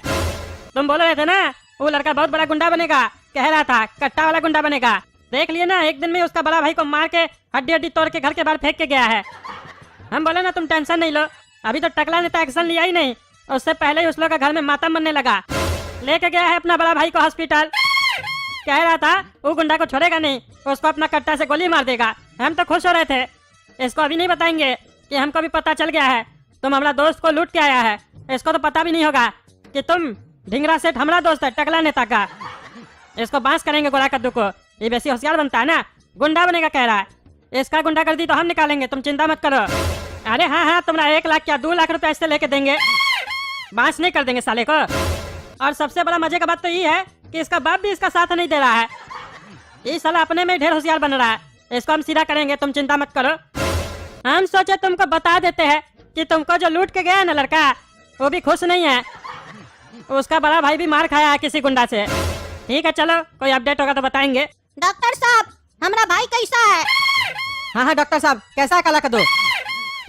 तुम बोल रहे थे ना वो लड़का बहुत बड़ा गुंडा बनेगा, कह रहा था कट्टा वाला गुंडा बनेगा। देख लिए ना, एक दिन में उसका बड़ा भाई को मार के हड्डी हड्डी तोड़ के घर के बाहर फेंक के गया है। हम बोले ना तुम टेंशन नहीं लो, अभी तो टकला ने तो एक्शन लिया ही नहीं, उससे पहले ही उस लोग का घर में मातम बनने लगा। लेके गया है अपना बड़ा भाई को हॉस्पिटल, कह रहा था वो गुंडा को छोड़ेगा नहीं, उसको अपना कट्टा से गोली मार देगा। हम तो खुश हो रहे थे। इसको अभी नहीं बताएंगे कि हमको भी पता चल गया है तुम हमारा दोस्त को लूट के आया है। इसको तो पता भी नहीं होगा कि तुम ढिंगरा सेठ हमारा दोस्त है टकला नेता का। इसको बांस करेंगे गोला कद्दू को। ये वैसे होशियार बनता है ना, गुंडा बनेगा कह रहा है। इसका गुंडागर्दी तो हम निकालेंगे, तुम चिंता मत करो। अरे हाँ हाँ, तुम्हारा 1 लाख क्या 2 लाख रुपए इससे लेके देंगे, बांस नहीं कर देंगे साले को। और सबसे बड़ा मजे का बात तो ये है कि इसका बाप भी इसका साथ नहीं दे रहा है। ये साला अपने में ढेर होशियार बन रहा है। इसको हम सीधा करेंगे, तुम चिंता मत करो। हम सोचे तुमको बता देते हैं कि तुमको जो लूट के गया है ना लड़का, वो भी खुश नहीं है। उसका बड़ा भाई भी मार खाया है किसी गुंडा से। ठीक है चलो, कोई अपडेट होगा तो बताएंगे। डॉक्टर साहब, हमारा भाई कैसा है? हाँ हाँ डॉक्टर साहब, कैसा है काला कद्दू?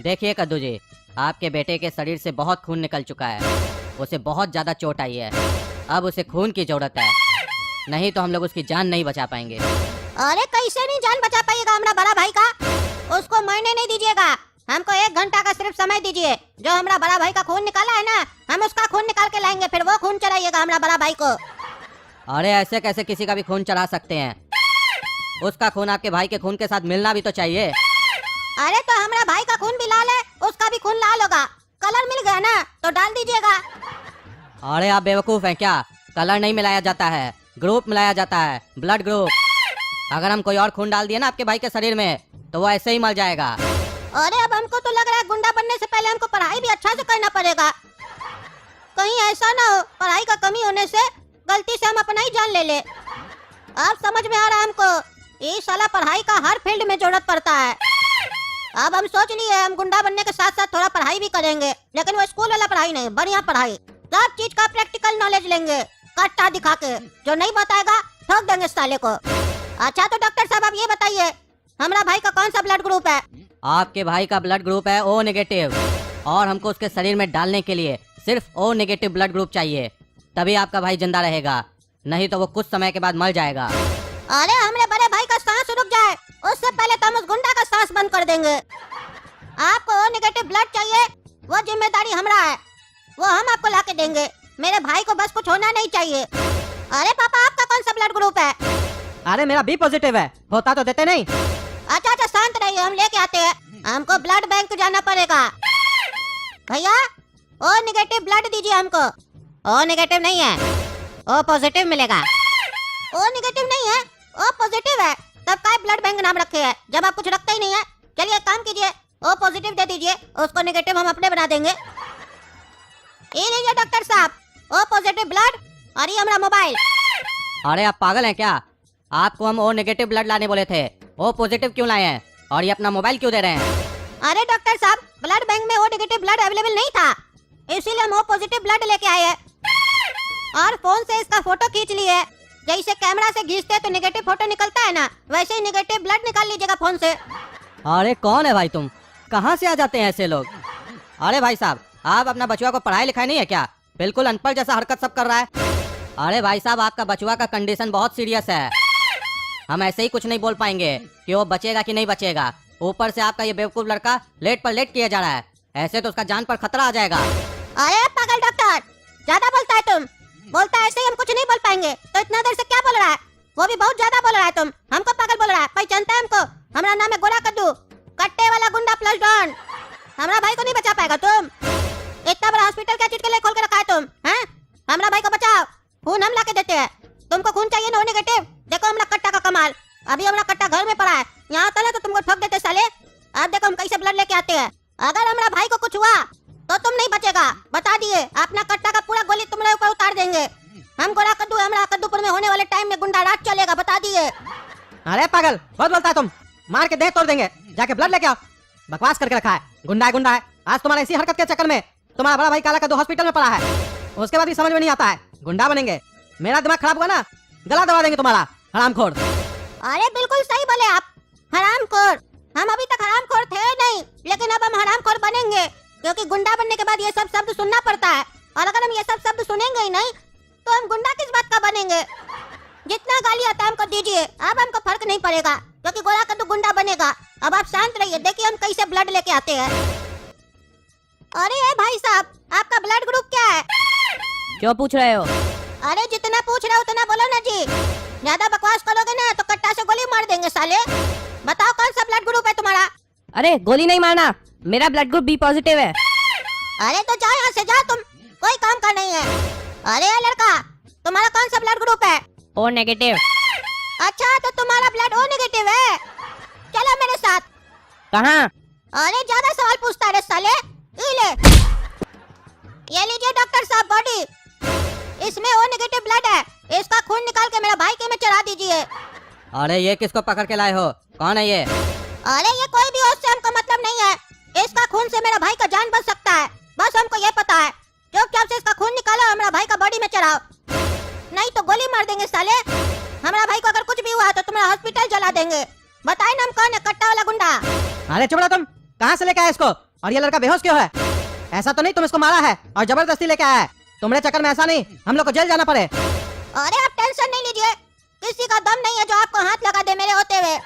देखिए कद्दू जी, आपके बेटे के शरीर से बहुत खून निकल चुका है, उसे बहुत ज्यादा चोट आई है। अब उसे खून की जरूरत है, नहीं तो हम लोग उसकी जान नहीं बचा पाएंगे। अरे कैसे नहीं जान बचा पाइएगा हमारा बड़ा भाई का? उसको मरने नहीं दीजिएगा, हमको 1 घंटा का सिर्फ समय दीजिए। जो हमारा बड़ा भाई का खून निकाला है ना, हम उसका खून निकाल के लाएंगे, फिर वो खून चढ़ाइएगा हमारा बड़ा भाई को। अरे ऐसे कैसे किसी का भी खून चढ़ा सकते हैं? उसका खून आपके भाई के खून के साथ मिलना भी तो चाहिए। अरे तो हमारा भाई का खून भी लाल है, उसका भी खून लाल होगा। कलर मिल गया ना तो डाल दीजिएगा। अरे आप बेवकूफ हैं क्या? कलर नहीं मिलाया जाता है, ग्रुप मिलाया जाता है, ब्लड ग्रुप। अगर हम कोई और खून डाल दिए ना आपके भाई के शरीर में तो वो ऐसे ही मर जाएगा। अरे अब हमको तो लग रहा है गुंडा बनने से पहले हमको पढ़ाई भी अच्छा से करना पड़ेगा। कहीं ऐसा ना हो पढ़ाई का कमी होने से गलती से हम अपना ही जान ले ले। अब समझ में आ रहा है हमको, ये साला पढ़ाई का हर फील्ड में जरूरत पड़ता है। अब हम सोच लिए हम गुंडा बनने के साथ साथ थोड़ा पढ़ाई भी करेंगे, लेकिन वो स्कूल वाला पढ़ाई नहीं, बढ़िया पढ़ाई। सब चीज का प्रैक्टिकल नॉलेज लेंगे, कट्टा दिखा के। जो नहीं बताएगा ठोक देंगे साले को। अच्छा तो डॉक्टर साहब आप ये बताइए, हमारा भाई का कौन सा ब्लड ग्रुप है? आपके भाई का ब्लड ग्रुप है O नेगेटिव, और हमको उसके शरीर में डालने के लिए सिर्फ O नेगेटिव ब्लड ग्रुप चाहिए, तभी आपका भाई जिंदा रहेगा, नहीं तो वो कुछ समय के बाद मर जाएगा। अरे हमारे बड़े भाई का सांस रुक जाए उससे पहले तो हम उस गुंडा का सांस बंद कर देंगे। आपको O नेगेटिव ब्लड चाहिए, वो जिम्मेदारी हमारा है, वो हम आपको ला के देंगे। मेरे भाई को बस कुछ होना नहीं चाहिए। अरे पापा आपका कौन सा ब्लड ग्रुप है? अरे मेरा B पॉजिटिव है, होता तो देते नहीं। अच्छा अच्छा शांत रहिए, हम लेके आते हैं। हमको ब्लड बैंक जाना पड़ेगा। भैया O नेगेटिव ब्लड दीजिए हमको। O नेगेटिव नहीं है, O पॉजिटिव मिलेगा। O नेगेटिव नहीं है, O पॉजिटिव है, तब का ब्लड बैंक नाम रखे है जब आप कुछ रखते ही नहीं है। चलिए काम कीजिए, O पॉजिटिव दे दीजिए, उसको नेगेटिव हम अपने बना देंगे। ये लीजिए डॉक्टर साहब, O पॉजिटिव ब्लड और ये हमारा मोबाइल। अरे आप पागल हैं क्या? आपको हम O नेगेटिव ब्लड लाने बोले थे, O पॉजिटिव क्यों लाए हैं? और ये अपना मोबाइल क्यों दे रहे हैं? अरे डॉक्टर साहब, ब्लड बैंक में O नेगेटिव ब्लड अवेलेबल नहीं था, इसीलिए हम O पॉजिटिव ब्लड लेके आए हैं। और फोन से इसका फोटो खींच लिए। जैसे कैमरा से खींचते तो नेगेटिव फोटो निकलता है ना, वैसे ही नेगेटिव ब्लड निकाल लीजिएगा फोन से। अरे कौन है भाई तुम? कहाँ से आ जाते हैं ऐसे लोग? अरे भाई साहब, आप अपना बचुआ को पढ़ाई लिखाई नहीं है क्या? बिल्कुल अनपढ़ जैसा हरकत सब कर रहा है। अरे भाई साहब, आपका बचुआ का कंडीशन बहुत सीरियस है, हम ऐसे ही कुछ नहीं बोल पाएंगे कि वो बचेगा कि नहीं बचेगा। ऊपर से आपका ये बेवकूफ लड़का लेट पर लेट किया जा रहा है, ऐसे तो उसका जान पर खतरा आ जाएगा। अरे पागल डॉक्टर, ज्यादा बोलता है तुम। बोलता है ऐसे ही हम कुछ नहीं बोल पाएंगे, तो इतना देर से क्या बोल रहा है? वो भी बहुत ज्यादा बोल रहा है। तुम हमको पागल बोल रहा है, पहचानता है हमको? हमारा नाम है गोला कद्दू, कट्टे वाला गुंडा प्लस डॉन। हमारा भाई को नहीं बचा पाएगा तुम। इतना बड़ा हॉस्पिटल क्या चीज के लिए खोल के रखा है तुम? हैं? हमारा भाई को बचाओ, खून हम ला के देते हैं। तुमको खून चाहिए ना O नेगेटिव? देखो हमारा कट्टा का कमाल, अभी हमारा कट्टा घर में पड़ा है, यहाँ तले तो तुमको ठोक देते साले। अब देखो हम कैसे ब्लड लेके आते हैं। अगर हमारा भाई को कुछ हुआ तो तुम नहीं बचेगा, बता दिए। अपना कट्टा का पूरा गोली तुम्हारे ऊपर उतार देंगे। हम गोला कद्दू, हमारा कद्दूपुर में होने वाले टाइम में गुंडा राज चलेगा, बता दिए। अरे पागल, बहुत बोलता है तुम, मार के देह तोड़ देंगे। जाके ब्लड लेके आओ। बकवास करके रखा है, गुंडा है गुंडा है। आज तुम्हारे इसी हरकत के चक्कर में तुम्हारा बड़ा भाई काला कद्दू हॉस्पिटल में पड़ा है, उसके बाद भी समझ में नहीं आता है, गुंडा बनेंगे। मेरा दिमाग खराब हुआ ना, गला दबा देंगे तुम्हारा, हरामखोर। अरे बिल्कुल सही बोले आप, हरामखोर। हम अभी तक हरामखोर थे नहीं, लेकिन अब हम हरामखोर बनेंगे, क्योंकि गुंडा बनने के बाद ये सब शब्द सुनना पड़ता है। और अगर हम ये सब शब्द सुनेंगे ही नहीं तो हम गुंडा किस बात का बनेंगे? जितना गाली आता है हमको दीजिए, अब हमको फर्क नहीं पड़ेगा, क्योंकि गोला कद्दू गुंडा बनेगा। अब आप शांत रहिए, देखिए हम कैसे ब्लड लेके आते हैं। अरे ए भाई साहब, आपका ब्लड ग्रुप क्या है? क्यों पूछ रहे हो? अरे जितना पूछ रहे हो उतना बोलो ना जी। ज्यादा बकवास करोगे ना तो कट्टा से गोली मार देंगे साले। बताओ कौन सा ब्लड ग्रुप है तुम्हारा? अरे गोली नहीं मारना, मेरा ब्लड ग्रुप बी पॉजिटिव है। अरे तो जाओ यहाँ से, जाओ, तुम कोई काम का नहीं है। अरे ये लड़का, तुम्हारा कौन सा ब्लड ग्रुप है? O negative. अच्छा तो तुम्हारा ब्लड ओ नेगेटिव है। चलो मेरे साथ। कहाँ? अरे ज्यादा सवाल पूछता है साले। ये ले, ये लीजिए डॉक्टर साहब बॉडी। इसमें ओ नेगेटिव ब्लड है, इसका खून निकाल के मेरा भाई के में चढ़ा दीजिए। अरे ये किसको पकड़ के लाए हो? कौन है ये? अरे ये कोई भी हो, उससे हमको मतलब नहीं है। इसका खून से मेरा भाई का जान बच सकता है, बस हमको ये पता है। चुपचाप से इसका खून निकालो और मेरा भाई का बॉडी में चढ़ाओ, नहीं तो गोली मार देंगे साले। हमारा भाई को अगर कुछ भी हुआ तो तुम्हारा हॉस्पिटल जला देंगे। बताए ना हम कौन है, कट्टा वाला गुंडा। अरे चुप रहो तुम। कहाँ से लेके आए इसको? और ये लड़का बेहोश क्यों है? ऐसा तो नहीं तुम इसको मारा है और जबरदस्ती लेके आया है? तुम्हारे चक्कर में ऐसा नहीं हम लोग को जेल जाना पड़े। अरे आप टेंशन नहीं लीजिए, किसी का दम नहीं है जो आपको हाथ लगा दे मेरे होते हुए।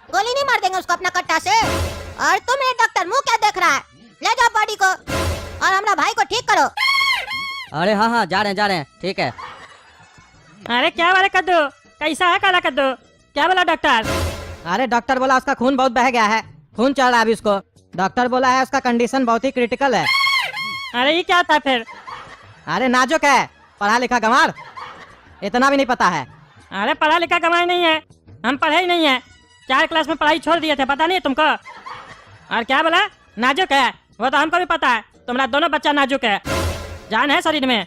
गोली नहीं मार देंगे उसको अपना कट्टा से। और तुम मेरे डॉक्टर मुंह क्या देख रहा है? ले जाओ बॉडी को और हमारा भाई को ठीक करो। अरे हाँ जा रहे हैं, ठीक है। अरे क्या वाले कद्दू, कैसा है काला कद्दू? क्या बोला डॉक्टर? अरे डॉक्टर बोला उसका खून बहुत बह गया है, खून चल रहा है अभी उसको। डॉक्टर बोला है उसका कंडीशन बहुत ही क्रिटिकल है। अरे ये क्या होता है फिर? अरे नाजुक है, पढ़ा लिखा गंवार, इतना भी नहीं पता है। अरे पढ़ा लिखा कमाई नहीं है, हम पढ़े ही नहीं है। 4 क्लास में पढ़ाई छोड़ दिए थे, पता नहीं है तुमको? और क्या बोला? नाजुक है, वो तो हमको भी पता है। तुम्हारा दोनों बच्चा नाजुक है, जान है शरीर में,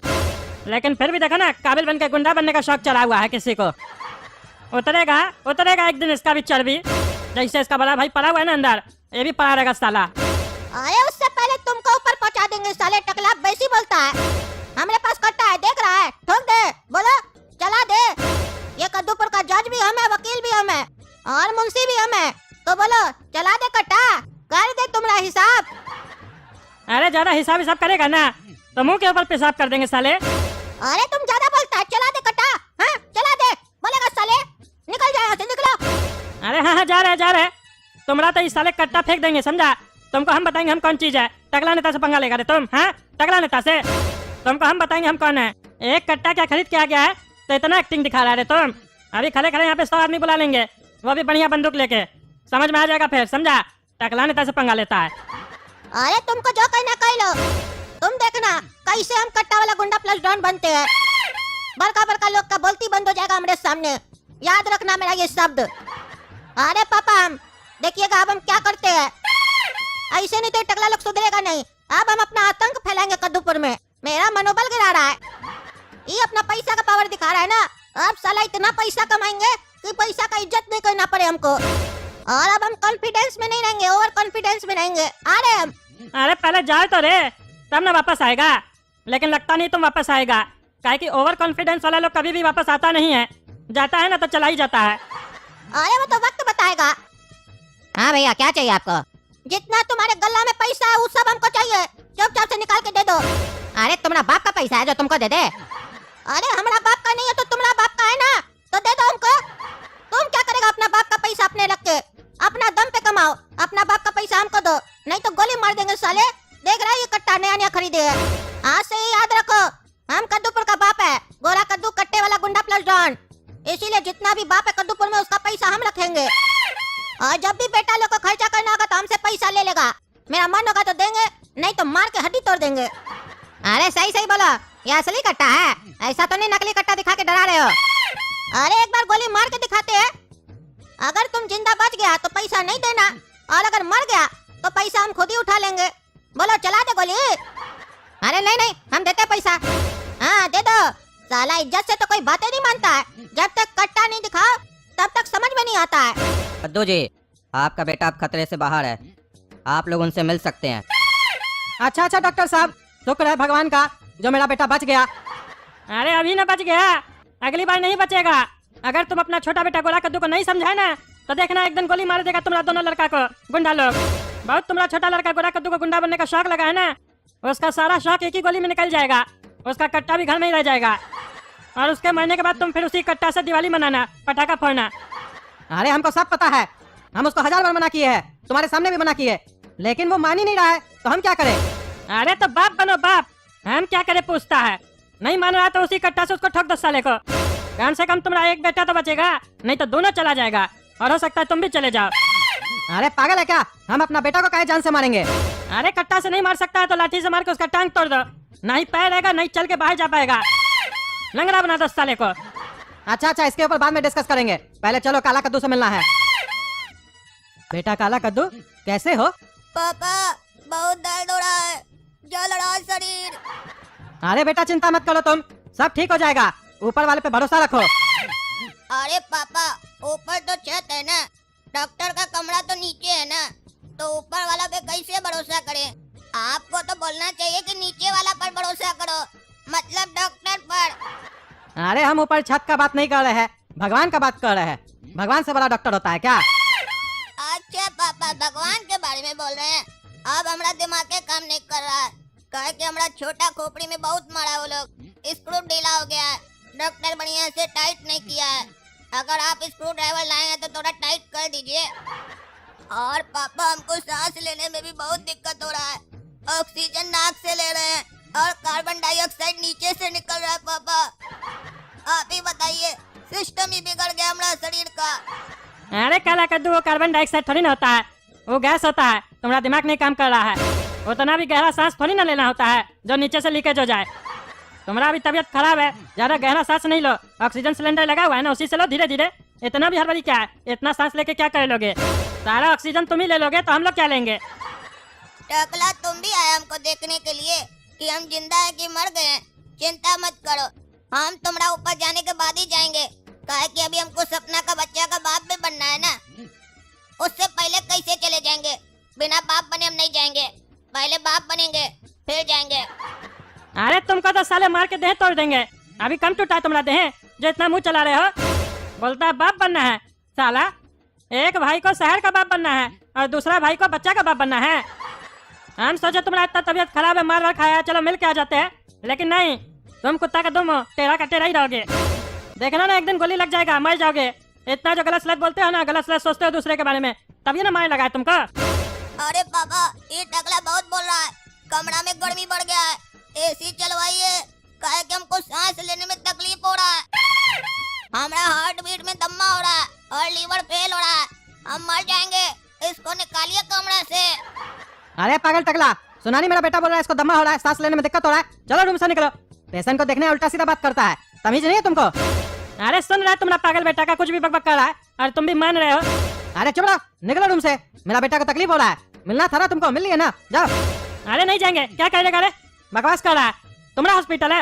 लेकिन फिर भी देखो ना, काबिल बन के गुंडा बनने का शौक चला हुआ है किसी को। उतरेगा एक दिन इसका भी चर्बी, जैसे इसका बड़ा भाई पड़ा हुआ है ना अंदर, ये भी पड़ा रहेगा साला। अरे उससे पहले तुमको ऊपर पहुंचा देंगे साले। टकला वैसी बोलता है। हमारे पास कट्टा है, देख रहा है, ठोक दे, बोलो चला दे। ये कद्दूपुर का जज भी हम है, वकील भी हम है और मुंशी भी हम है, तो बोलो चला दे कट्टा, कर दे तुम्हारा हिसाब। अरे ज्यादा हिसाब करेगा ना तो मुंह के ऊपर पेशाब कर देंगे साले। अरे तुम ज्यादा बोलता है, चला दे कट्टा। हाँ चला दे, बोलेगा साले, निकल जाए यहाँ से, निकलो। अरे हाँ जा रहे। तुम्हारा तो इस साले कट्टा फेंक देंगे, समझा? तुमको हम बताएंगे हम कौन चीज है। टकला नेता से पंगा लेगा रे तुम? हाँ, टकला नेता से तुमको हम बताएंगे हम कौन है। एक कट्टा क्या खरीद के आ गया है तो इतना एक्टिंग दिखा रहा है तुम। अभी खड़े यहाँ पे 100 आदमी बुला लेंगे, वो भी बढ़िया बंदूक लेके, समझ में आ जाएगा फिर, समझा? टकला नेता से पंगा लेता है। अरे तुमको जो कहना कह लो, तुम देखना कैसे हम कट्टा वाला गुंडा प्लस डॉन बनते हैं। बड़का लोग का बोलती बंद हो जाएगा हमारे सामने, याद रखना मेरा ये शब्द। अरे पापा, हम देखिएगा अब हम क्या करते हैं। ऐसे नहीं तो टकला लोग सुधरेगा नहीं। अब हम अपना आतंक फैलाएंगे कद्दूपुर में। मेरा मनोबल गिरा रहा है, ये अपना पैसा का पावर दिखा रहा है ना। अब साला इतना पैसा कमाएंगे कि पैसा का इज्जत नहीं करना पड़े हमको। और अब हम कॉन्फिडेंस में नहीं रहेंगे, ओवर कॉन्फिडेंस में रहेंगे। आ रहे हम। अरे पहले जाओ तो रे, तब ना वापस आएगा। लेकिन लगता नहीं तुम वापस आएगा, काहे कि ओवर कॉन्फिडेंस वाला लोग कभी भी वापस आता नहीं है, जाता है ना तो चला ही जाता है। अरे वो तो वक्त बताएगा। हाँ भैया, क्या चाहिए आपको? जितना तुम्हारे गला में पैसा है वो सब हमको चाहिए, चुपचाप से निकाल के दे दो। अरे तुम्हारा बाप का पैसा है जो तुमको दे दे। अरे हमारा बाप का नहीं है तो तुम्हारा बाप का है ना, तो दे दो हमको। तुम क्या करेगा अपना बाप का पैसा अपने रख के? अपना दम पे कमाओ, अपना बाप का पैसा हमको दो, नहीं तो गोली मार देंगे साले। देख रहा है ये कट्टा नया खरीदे है। आज से ही याद रखो, हम कद्दूपुर का बाप है, गोरा कद्दू कट्टे वाला गुंडा प्लस डॉन। इसीलिए जितना भी बाप है कद्दूपुर में उसका पैसा हम रखेंगे। और जब भी बेटा लोग को खर्चा करना होगा तो हमसे पैसा ले लेगा। मेरा मन होगा तो देंगे, नहीं तो मार के हड्डी तोड़ देंगे। अरे सही बोलो, ये असली कट्टा है, ऐसा तो नहीं नकली कट्टा दिखा के डरा रहे हो? अरे एक बार गोली मार के दिखाते हैं। अगर तुम जिंदा बच गया तो पैसा नहीं देना, और अगर मर गया तो पैसा हम खुद ही उठा लेंगे। बोलो चला दे गोली। अरे नहीं, हम देते पैसा। हाँ दे दो। साला इज्जत से तो कोई बातें नहीं मानता है, जब तक कट्टा नहीं दिखाओ तब तक समझ में नहीं आता है। कद्दू जी, आपका बेटा अब खतरे से बाहर है, आप लोग उनसे मिल सकते हैं। अच्छा डॉक्टर साहब, शुक्र है भगवान का जो मेरा बेटा बच गया। अरे अभी ना बच गया, अगली बार नहीं बचेगा। अगर तुम अपना छोटा बेटा गोरा कद्दू को नहीं समझाए ना तो देखना एक दिन गोली मार देगा तुम्हारा दोनों लड़का को गुंडा लोग। बहुत तुम्हारा छोटा लड़का गोरा कद्दू को गुंडा बनने का शौक लगा है ना, उसका सारा शौक एक ही गोली में निकल जाएगा। उसका कट्टा भी घर में ही रह जाएगा, और उसके मरने के बाद तुम फिर उसी कट्टा से दिवाली मनाना, पटाखा फोड़ना। अरे हमको सब पता है, हम उसको 1000 बार मना किए हैं, तुम्हारे सामने भी मना किए, लेकिन वो मान ही नहीं रहा है, तो हम क्या करें? अरे तो बाप बनो बाप, हम क्या करे पूछता है। नहीं मान रहा तो उसी कट्टा से उसको ठोक 10 साले को। कम से कम तुम्हारा एक बेटा तो बचेगा, नहीं तो दोनों चला जाएगा और हो सकता है तुम भी चले जाओ। अरे पागल है क्या, हम अपना बेटा को काहे जान से मारेंगे। अरे कट्टा से नहीं मार सकता है तो लाठी से मार के उसका टांग तोड़ दो, नहीं पैर रहेगा नहीं चल के बाहर जा पाएगा। लंगड़ा बना 10 साले को। अच्छा अच्छा, इसके ऊपर बाद में डिस्कस करेंगे, पहले चलो काला कद्दू से मिलना है। बेटा काला कद्दू कैसे हो? पापा बहुत दर्द हो रहा है, जल रहा है शरीर। अरे बेटा चिंता मत करो, तुम सब ठीक हो जाएगा, ऊपर वाले पे भरोसा रखो। अरे पापा ऊपर तो छत है ना, डॉक्टर का कमरा तो नीचे है ना, तो ऊपर वाला पे कैसे भरोसा करें। आपको तो बोलना चाहिए कि नीचे वाला पर भरोसा करो, मतलब डॉक्टर पर। अरे हम ऊपर छत का बात नहीं कर रहे हैं, भगवान का बात कर रहे हैं। भगवान से बड़ा डॉक्टर होता है क्या? अच्छा पापा भगवान के बारे में बोल रहे हैं। अब हमारा दिमाग के काम नहीं कर रहा है, कहे कि हमारा छोटा खोपड़ी में बहुत मारा वो लोग, स्क्रू ढीला हो गया है, डॉक्टर बढ़िया से टाइट नहीं किया है। अगर आप स्क्रू ड्राइवर लाए हैं तो थोड़ा टाइट कर दीजिए। और पापा हमको सांस लेने में भी बहुत दिक्कत हो रहा है, ऑक्सीजन नाक से ले रहे हैं और कार्बन डाइऑक्साइड नीचे से निकल रहा है। पापा आप ही बताइए, सिस्टम ही बिगड़ गया हमारा शरीर का। अरे काला कद्दू वो कार्बन डाइऑक्साइड थोड़ी ना होता है, वो गैस होता है। तुम्हारा दिमाग नहीं काम कर रहा है, उतना भी गहरा सांस थोड़ी ना लेना होता है जो नीचे से लीकेज हो जाए। तुम्हारा भी तबीयत खराब है, ज्यादा गहरा सांस नहीं लो, ऑक्सीजन सिलेंडर लगा हुआ है ना उसी से लो धीरे धीरे। इतना भी हड़बड़ी क्या है, इतना सांस लेके क्या कर लोगे, सारा ऑक्सीजन तुम ही ले लोगे तो हम लोग क्या लेंगे। टकला तुम भी आए हमको देखने के लिए कि हम जिंदा है कि मर गए हैं। चिंता मत करो, हम तुम्हारा ऊपर जाने के बाद ही जाएंगे, काहे कि अभी हमको सपना का बच्चा का बाप भी बनना है ना। उससे पहले कैसे चले जाएंगे, बिना बाप बने हम नहीं जाएंगे, पहले बाप बनेंगे फिर जाएंगे। अरे तुमको तो साले मार के देह तोड़ देंगे, अभी कम टूटा है तुम्हारा देह जो इतना मुंह चला रहे हो। बोलता है बाप बनना है, साला एक भाई को शहर का बाप बनना है और दूसरा भाई को बच्चा का बाप बनना है। हम सोचे तुम्हारा इतना तबीयत खराब है, मार खाया, चलो मिल के आ जाते हैं, लेकिन नहीं, तुम कुत्ता का दुम हो, टेढ़ा का टेढ़ा ही रहोगे। देखना ना एक दिन गोली लग जाएगा, मर जाओगे। इतना जो गलत सलत बोलते हो ना, गलत सलत सोचते हो दूसरे के बारे में, तभी ना मार लगा है तुमको। अरे पापा ये टकला बहुत बोल रहा है, कमरा में गर्मी बढ़ गया है, एसी चलवाइए, काहे कि हमको सांस लेने में तकलीफ हो रहा है। हमारा हार्ट बीट में दम्मा हो रहा है और लीवर फेल हो रहा है, हम मर जाएंगे, इसको निकालिए कमरा से। अरे पागल टकला, सुना नहीं मेरा बेटा बोल रहा है इसको दम्मा हो रहा है, सांस लेने में दिक्कत हो रहा है, चलो रूम से निकलो। पेशेंट को देखने उल्टा सीधा बात करता है, तमीज नहीं है तुमको। अरे सुन रहा है तुम्हारा पागल बेटा का कुछ भी बकबक कर रहा है और तुम भी मान रहे हो। अरे चुप रहो, निकलो रूम से, मेरा बेटा को तकलीफ हो रहा है, मिलना था ना तुमको, मिल लिया ना, जाओ। अरे नहीं जाएंगे, क्या करेगा, अरे बकवास कर रहा है, तुम्हारा हॉस्पिटल है,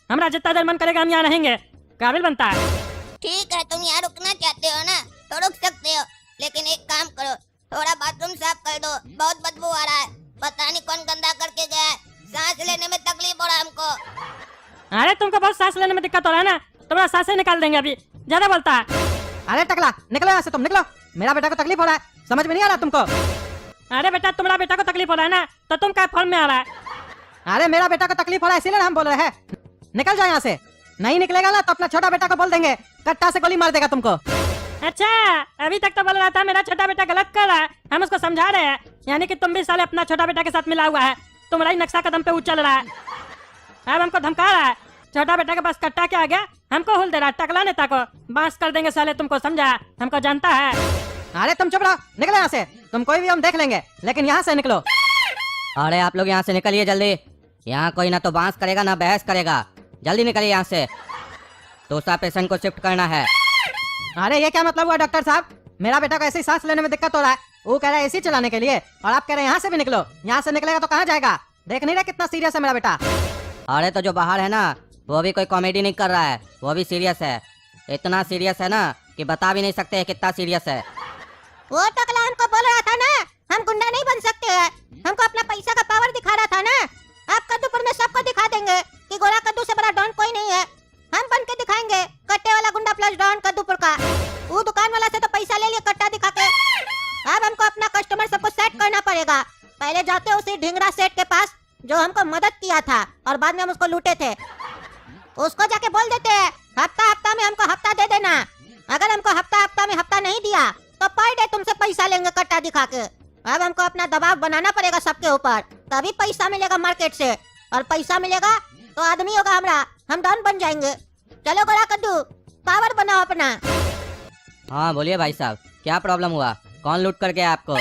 हमारा जितना देर मन करेगा हम यहाँ रहेंगे, काबिल बनता है। ठीक है तुम यहाँ रुकना चाहते हो ना तो रुक सकते हो, लेकिन एक काम करो, थोड़ा बाथरूम साफ कर दो, बहुत बदबू आ रहा है, पता नहीं कौन गंदा करके गया है, सांस लेने में तकलीफ हो रहा है हमको। अरे तुमको बहुत सांस लेने में दिक्कत हो रहा है ना, तुम्हारा सांसें निकाल देंगे अभी, ज्यादा बोलता है। अरे टकला निकलो यहाँ से, तुम निकलो, मेरा बेटा को तकलीफ हो रहा है, समझ में नहीं आ रहा तुमको। अरे बेटा तुम्हारा बेटा को तकलीफ हो रहा है ना, तो तुम क्या फॉर्म में आ रहा है। अरे मेरा बेटा को तकलीफ हो रहा है इसीलिए हम बोल रहे हैं, निकल जाओ यहाँ से, नहीं निकलेगा ना तो अपना छोटा बेटा को बोल देंगे, कट्टा से गोली मार देगा तुमको। अच्छा अभी तक तो बोल रहा था मेरा छोटा बेटा गलत कर रहा है, हम उसको समझा रहे हैं, यानी कि तुम भी साले अपना छोटा बेटा के साथ मिला हुआ है, तुम्हारा ही नक्शा कदम पे उछल रहा है, अब हमको धमका रहा है। छोटा बेटा के पास कट्टा के आ गया, हमको हुल दे रहा है, टकला नेता को बांस कर देंगे साले, तुमको समझा, हमको जानता है। अरे तुम चुप रहो, निकलो यहाँ से, तुम कोई भी हम देख लेंगे, लेकिन यहाँ से निकलो। अरे आप लोग यहाँ से निकलिए जल्दी, यहाँ कोई ना तो बांस करेगा ना बहस करेगा, जल्दी निकलिए यहाँ से, दूसरा पेशेंट को शिफ्ट करना है। अरे ये क्या मतलब हुआ डॉक्टर साहब, मेरा बेटा को ऐसे ही सांस लेने में दिक्कत हो रहा है, वो कह रहा है एसी चलाने के लिए, और आप कह रहे हैं यहाँ से भी निकलो, यहाँ से निकलेगा तो कहाँ जाएगा, देख नहीं रहे कितना सीरियस है मेरा बेटा। अरे तो जो बाहर है ना वो भी कोई कॉमेडी नहीं कर रहा है, वो भी सीरियस है, इतना सीरियस है ना कि बता भी नहीं सकते कितना सीरियस है। वो टकला हमको बोल रहा था ना हम गुंडा नहीं बन सकते हैं, हमको अपना पैसा का पावर दिखा रहा था ना, आप कद्दूपुर में सबको दिखा देंगे कि गोला कद्दू से बड़ा डॉन कोई नहीं है, हम बन के दिखाएंगे कट्टे वाला गुंडा प्लस डॉन कद्दूपुर का। वो दुकान वाला से तो पैसा ले लिया कट्टा दिखा के, अब हमको अपना कस्टमर सबको सेट करना पड़ेगा। पहले जाते उसी ढिंगरा सेठ के पास जो हमको मदद किया था और बाद में हम उसको लूटे थे, उसको जाके बोल देते हैं हफ्ता हफ्ता में हमको हफ्ता दे देना, अगर हमको हफ्ता हफ्ता में हफ्ता नहीं दिया तो पर डे तुमसे पैसा लेंगे कट्टा दिखा के। अब हमको अपना दबाव बनाना पड़ेगा सबके ऊपर, तभी पैसा मिलेगा मार्केट से, और पैसा मिलेगा तो आदमी होगा हमरा, हम डॉन बन जाएंगे। चलो गोरा कद्दू, पावर बनाओ अपना। हाँ बोलिए भाई साहब, क्या प्रॉब्लम हुआ? कौन लूट कर गया आपको?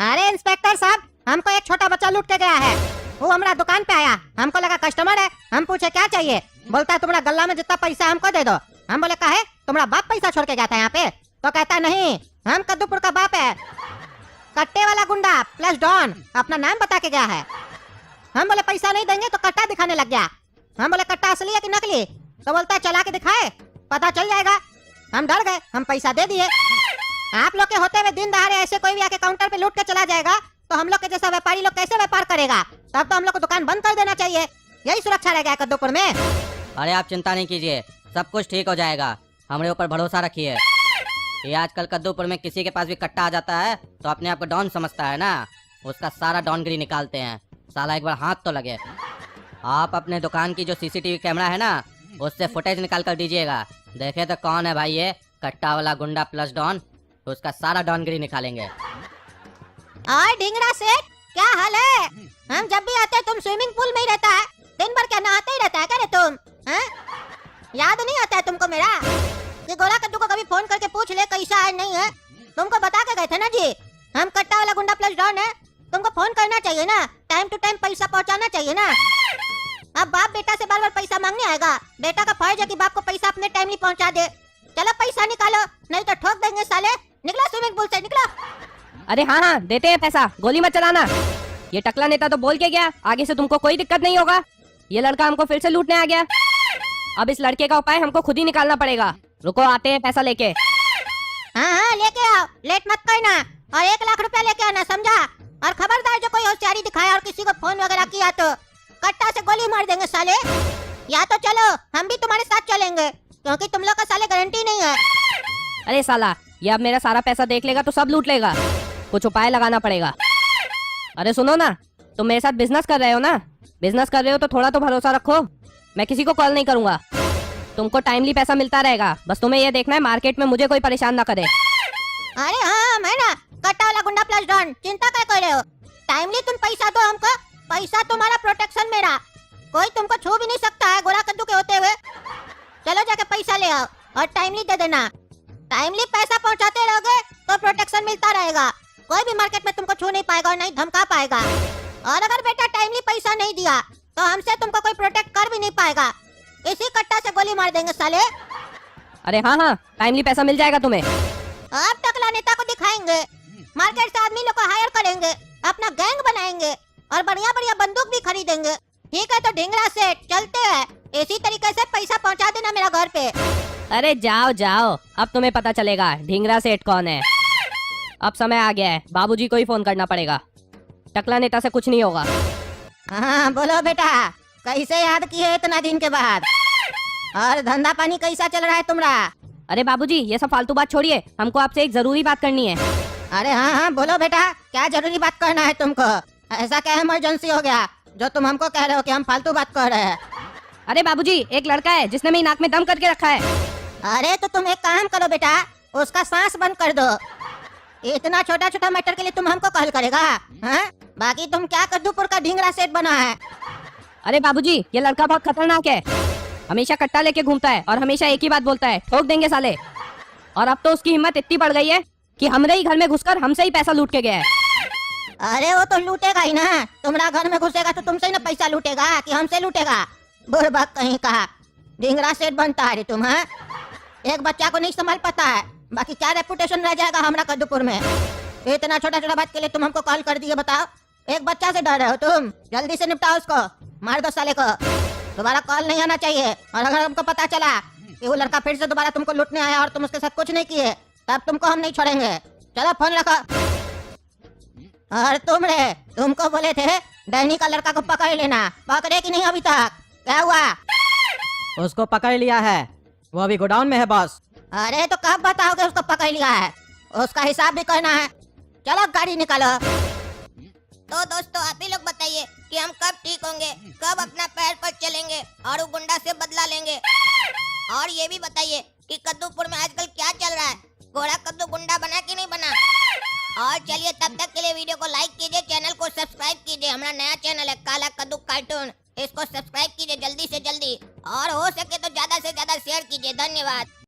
अरे इंस्पेक्टर साहब, हमको एक छोटा बच्चा लूट के गया है। वो हमारा दुकान पे आया, हमको लगा कस्टमर है, हम पूछे क्या चाहिए, बोलता है तुम्हारा गल्ला में जितना पैसा हमको दे दो। हम बोले काहे, तुम्हारा बाप पैसा छोड़ के गया था यहाँ पे? तो कहता नहीं, हम कद्दूपुर का बाप है, कट्टे वाला गुंडा प्लस डॉन, अपना नाम बता के गया है। हम बोले पैसा नहीं देंगे तो कट्टा दिखाने लग गया। हम बोले कट्टा असली है कि नकली? तो बोलता है चला के दिखाए, पता चल जाएगा। हम डर गए, हम पैसा दे दिए। आप लोग के होते हुए दिन दहाड़े ऐसे कोई भी आके काउंटर पे लूट के चला जाएगा तो हम लोग के जैसा व्यापारी लोग कैसे व्यापार करेगा? तब तो हम लोग को दुकान बंद कर देना चाहिए, यही सुरक्षा रह गया कद्दूपुर में। अरे आप चिंता नहीं कीजिए, सब कुछ ठीक हो जाएगा, हमारे ऊपर भरोसा रखिए। ये आजकल कद्दूपुर में किसी के पास भी कट्टा आ जाता है तो अपने आप को डॉन समझता है ना, उसका सारा डॉनगिरी निकालते हैं। साला एक बार हाथ तो लगे। आप अपने दुकान की जो सीसीटीवी कैमरा है ना, उससे फुटेज निकाल कर दीजिएगा, देखे तो कौन है भाई ये कट्टा वाला गुंडा प्लस डॉन, तो उसका सारा डॉनगिरी निकालेंगे। और ढिंगरा सेठ, क्या हाल है? हम जब भी आते हैं तुम स्विमिंग पूल में ही रहता है, दिन भर क्या नहाते ही रहता है क्या रे तुम? हैं? याद नहीं आता है तुमको मेरा कि गोरा कद्दू को कभी फोन करके पूछ ले कैसा है नहीं है? तुमको बता के गए थे ना जी, हम कट्टा वाला गुंडा प्लस डॉन है। तुमको फोन करना चाहिए ना, टाइम टू टाइम पैसा पहुंचाना चाहिए ना। अब बाप बेटा से बार बार पैसा मांगने आएगा? बेटा का फर्ज है कि बाप को पैसा अपने टाइमली पहुंचा दे। चलो पैसा निकालो, नहीं तो ठोक देंगे साले। निकलो स्विमिंग पूल से, निकलो। अरे हाँ हाँ देते हैं पैसा, गोली मत चलाना। ये टकला नेता तो बोल के गया आगे से तुमको कोई दिक्कत नहीं होगा। ये लड़का हमको फिर से लूटने आ गया। अब इस लड़के का उपाय हमको खुद ही निकालना पड़ेगा। रुको आते हैं पैसा लेके। हाँ हाँ लेके आओ, लेट मत करना, और 1 लाख रुपया लेके आना, समझा? और खबरदार जो कोई होशियारी दिखाया और किसी को फोन वगैरह किया तो कट्टा से गोली मार देंगे साले। या तो चलो हम भी तुम्हारे साथ चलेंगे, क्योंकि तुम लोग का साले गारंटी नहीं है। अरे साला, ये अब मेरा सारा पैसा देख लेगा तो सब लूट लेगा, कुछ उपाय लगाना पड़ेगा। अरे सुनो ना, तुम मेरे साथ बिजनेस कर रहे हो ना, बिजनेस कर रहे हो तो थोड़ा तो भरोसा रखो। मैं किसी को कॉल नहीं करूंगा, तुमको टाइमली पैसा मिलता रहेगा। बस तुम्हें ये देखना है मार्केट में मुझे कोई परेशान ना करे। अरे हाँ मैं ना कट्टा वाला गुंडा प्लस डॉन, चिंता क्या कर रहे हो? टाइमली तुम पैसा दो हमको, पैसा तुम्हारा प्रोटेक्शन मेरा, कोई तुमको छू भी नहीं सकता है गोरा कद्दू के होते हुए। चलो जाके पैसा ले आओ और टाइमली दे देना। टाइमली पैसा पहुंचाते रहोगे तो प्रोटेक्शन मिलता रहेगा, कोई भी मार्केट में तुमको छू नहीं पाएगा और नहीं धमका पाएगा। और अगर बेटा टाइमली पैसा नहीं दिया तो हमसे तुमको कोई प्रोटेक्ट कर भी नहीं पाएगा, इसी कट्टा से गोली मार देंगे साले। अरे हाँ हाँ टाइमली पैसा मिल जाएगा तुम्हें। अब टकला नेता को दिखाएंगे, मार्केट से आदमी लोग को हायर करेंगे, अपना गैंग बनाएंगे और बढ़िया बढ़िया बंदूक भी खरीदेंगे। ठीक है तो ढिंगरा सेठ, चलते हैं, इसी तरीके से पैसा पहुंचा देना मेरा घर पे। अरे जाओ जाओ, अब तुम्हें पता चलेगा ढिंगरा सेठ कौन है। अब समय आ गया है, बाबूजी को ही फोन करना पड़ेगा, टकला नेता से कुछ नहीं होगा। हाँ बोलो बेटा, कैसे याद किए इतना दिन के बाद? और धंधा पानी कैसा चल रहा है तुम्हारा? अरे बाबूजी ये सब फालतू बात छोड़िए, हमको आपसे एक जरूरी बात करनी है। अरे हाँ हाँ बोलो बेटा, क्या जरूरी बात करना है तुमको? ऐसा क्या इमरजेंसी हो गया जो तुम हमको कह रहे हो कि हम फालतू बात कर रहे हैं? अरे बाबूजी एक लड़का है जिसने मेरी नाक में दम करके रखा है। अरे तो तुम एक काम करो बेटा, उसका सांस बंद कर दो। इतना छोटा छोटा मैटर के लिए तुम हमको कॉल करेगा? हाँ? बाकी तुम क्या कद्दूपुर का ढिंगरा सेठ बना है? अरे बाबूजी ये लड़का बहुत खतरनाक है, हमेशा कट्टा लेके घूमता है और हमेशा एक ही बात बोलता है, ठोक देंगे साले। और अब तो उसकी हिम्मत इतनी बढ़ गई है कि हमरे ही घर में घुसकर हमसे ही पैसा लूट के गया है। अरे वो तो लूटेगा ही ना, तुम्हारा घर में घुसेगा तो तुमसे ही ना पैसा लूटेगा कि हमसे लूटेगा? बुड़बक कहीं का, ढिंगरा सेठ बनता है रे तुम। हाँ? एक बच्चा को नहीं संभाल पाता है, बाकी क्या रेपुटेशन रह जाएगा हमारा कद्दूपुर में? इतना छोटा छोटा बात के लिए तुम हमको कॉल कर दिए, बताओ? एक बच्चा से डर रहे हो तुम? जल्दी से निपटाओ उसको, मार दो साले को, दोबारा कॉल नहीं आना चाहिए। और अगर हमको पता चला कि वो लड़का फिर से दोबारा तुमको लूटने आया और तुम उसके साथ कुछ नहीं किए, तब तुमको हम नहीं छोड़ेंगे। चलो फोन रखो। और तुमको बोले थे डैनी का लड़का को पकड़ लेना, पकड़े कि नहीं अभी तक? क्या हुआ? उसको पकड़ लिया है, वो अभी गोडाउन में है बॉस। अरे तो कब बताओगे उसको पकड़ लिया है? उसका हिसाब भी करना है। चलो गाड़ी निकालो। तो दोस्तों आप ही लोग बताइए कि हम कब ठीक होंगे, कब अपना पैर पर चलेंगे और वो गुंडा से बदला लेंगे। और ये भी बताइए कि कद्दूपुर में आजकल क्या चल रहा है, गोरा कद्दू गुंडा बना कि नहीं बना? और और चलिए तब तक के लिए वीडियो को लाइक कीजिए, चैनल को सब्सक्राइब कीजिए। हमारा नया चैनल है काला कद्दू कार्टून, इसको सब्सक्राइब कीजिए जल्दी से जल्दी और हो सके तो ज्यादा से ज्यादा शेयर कीजिए। धन्यवाद।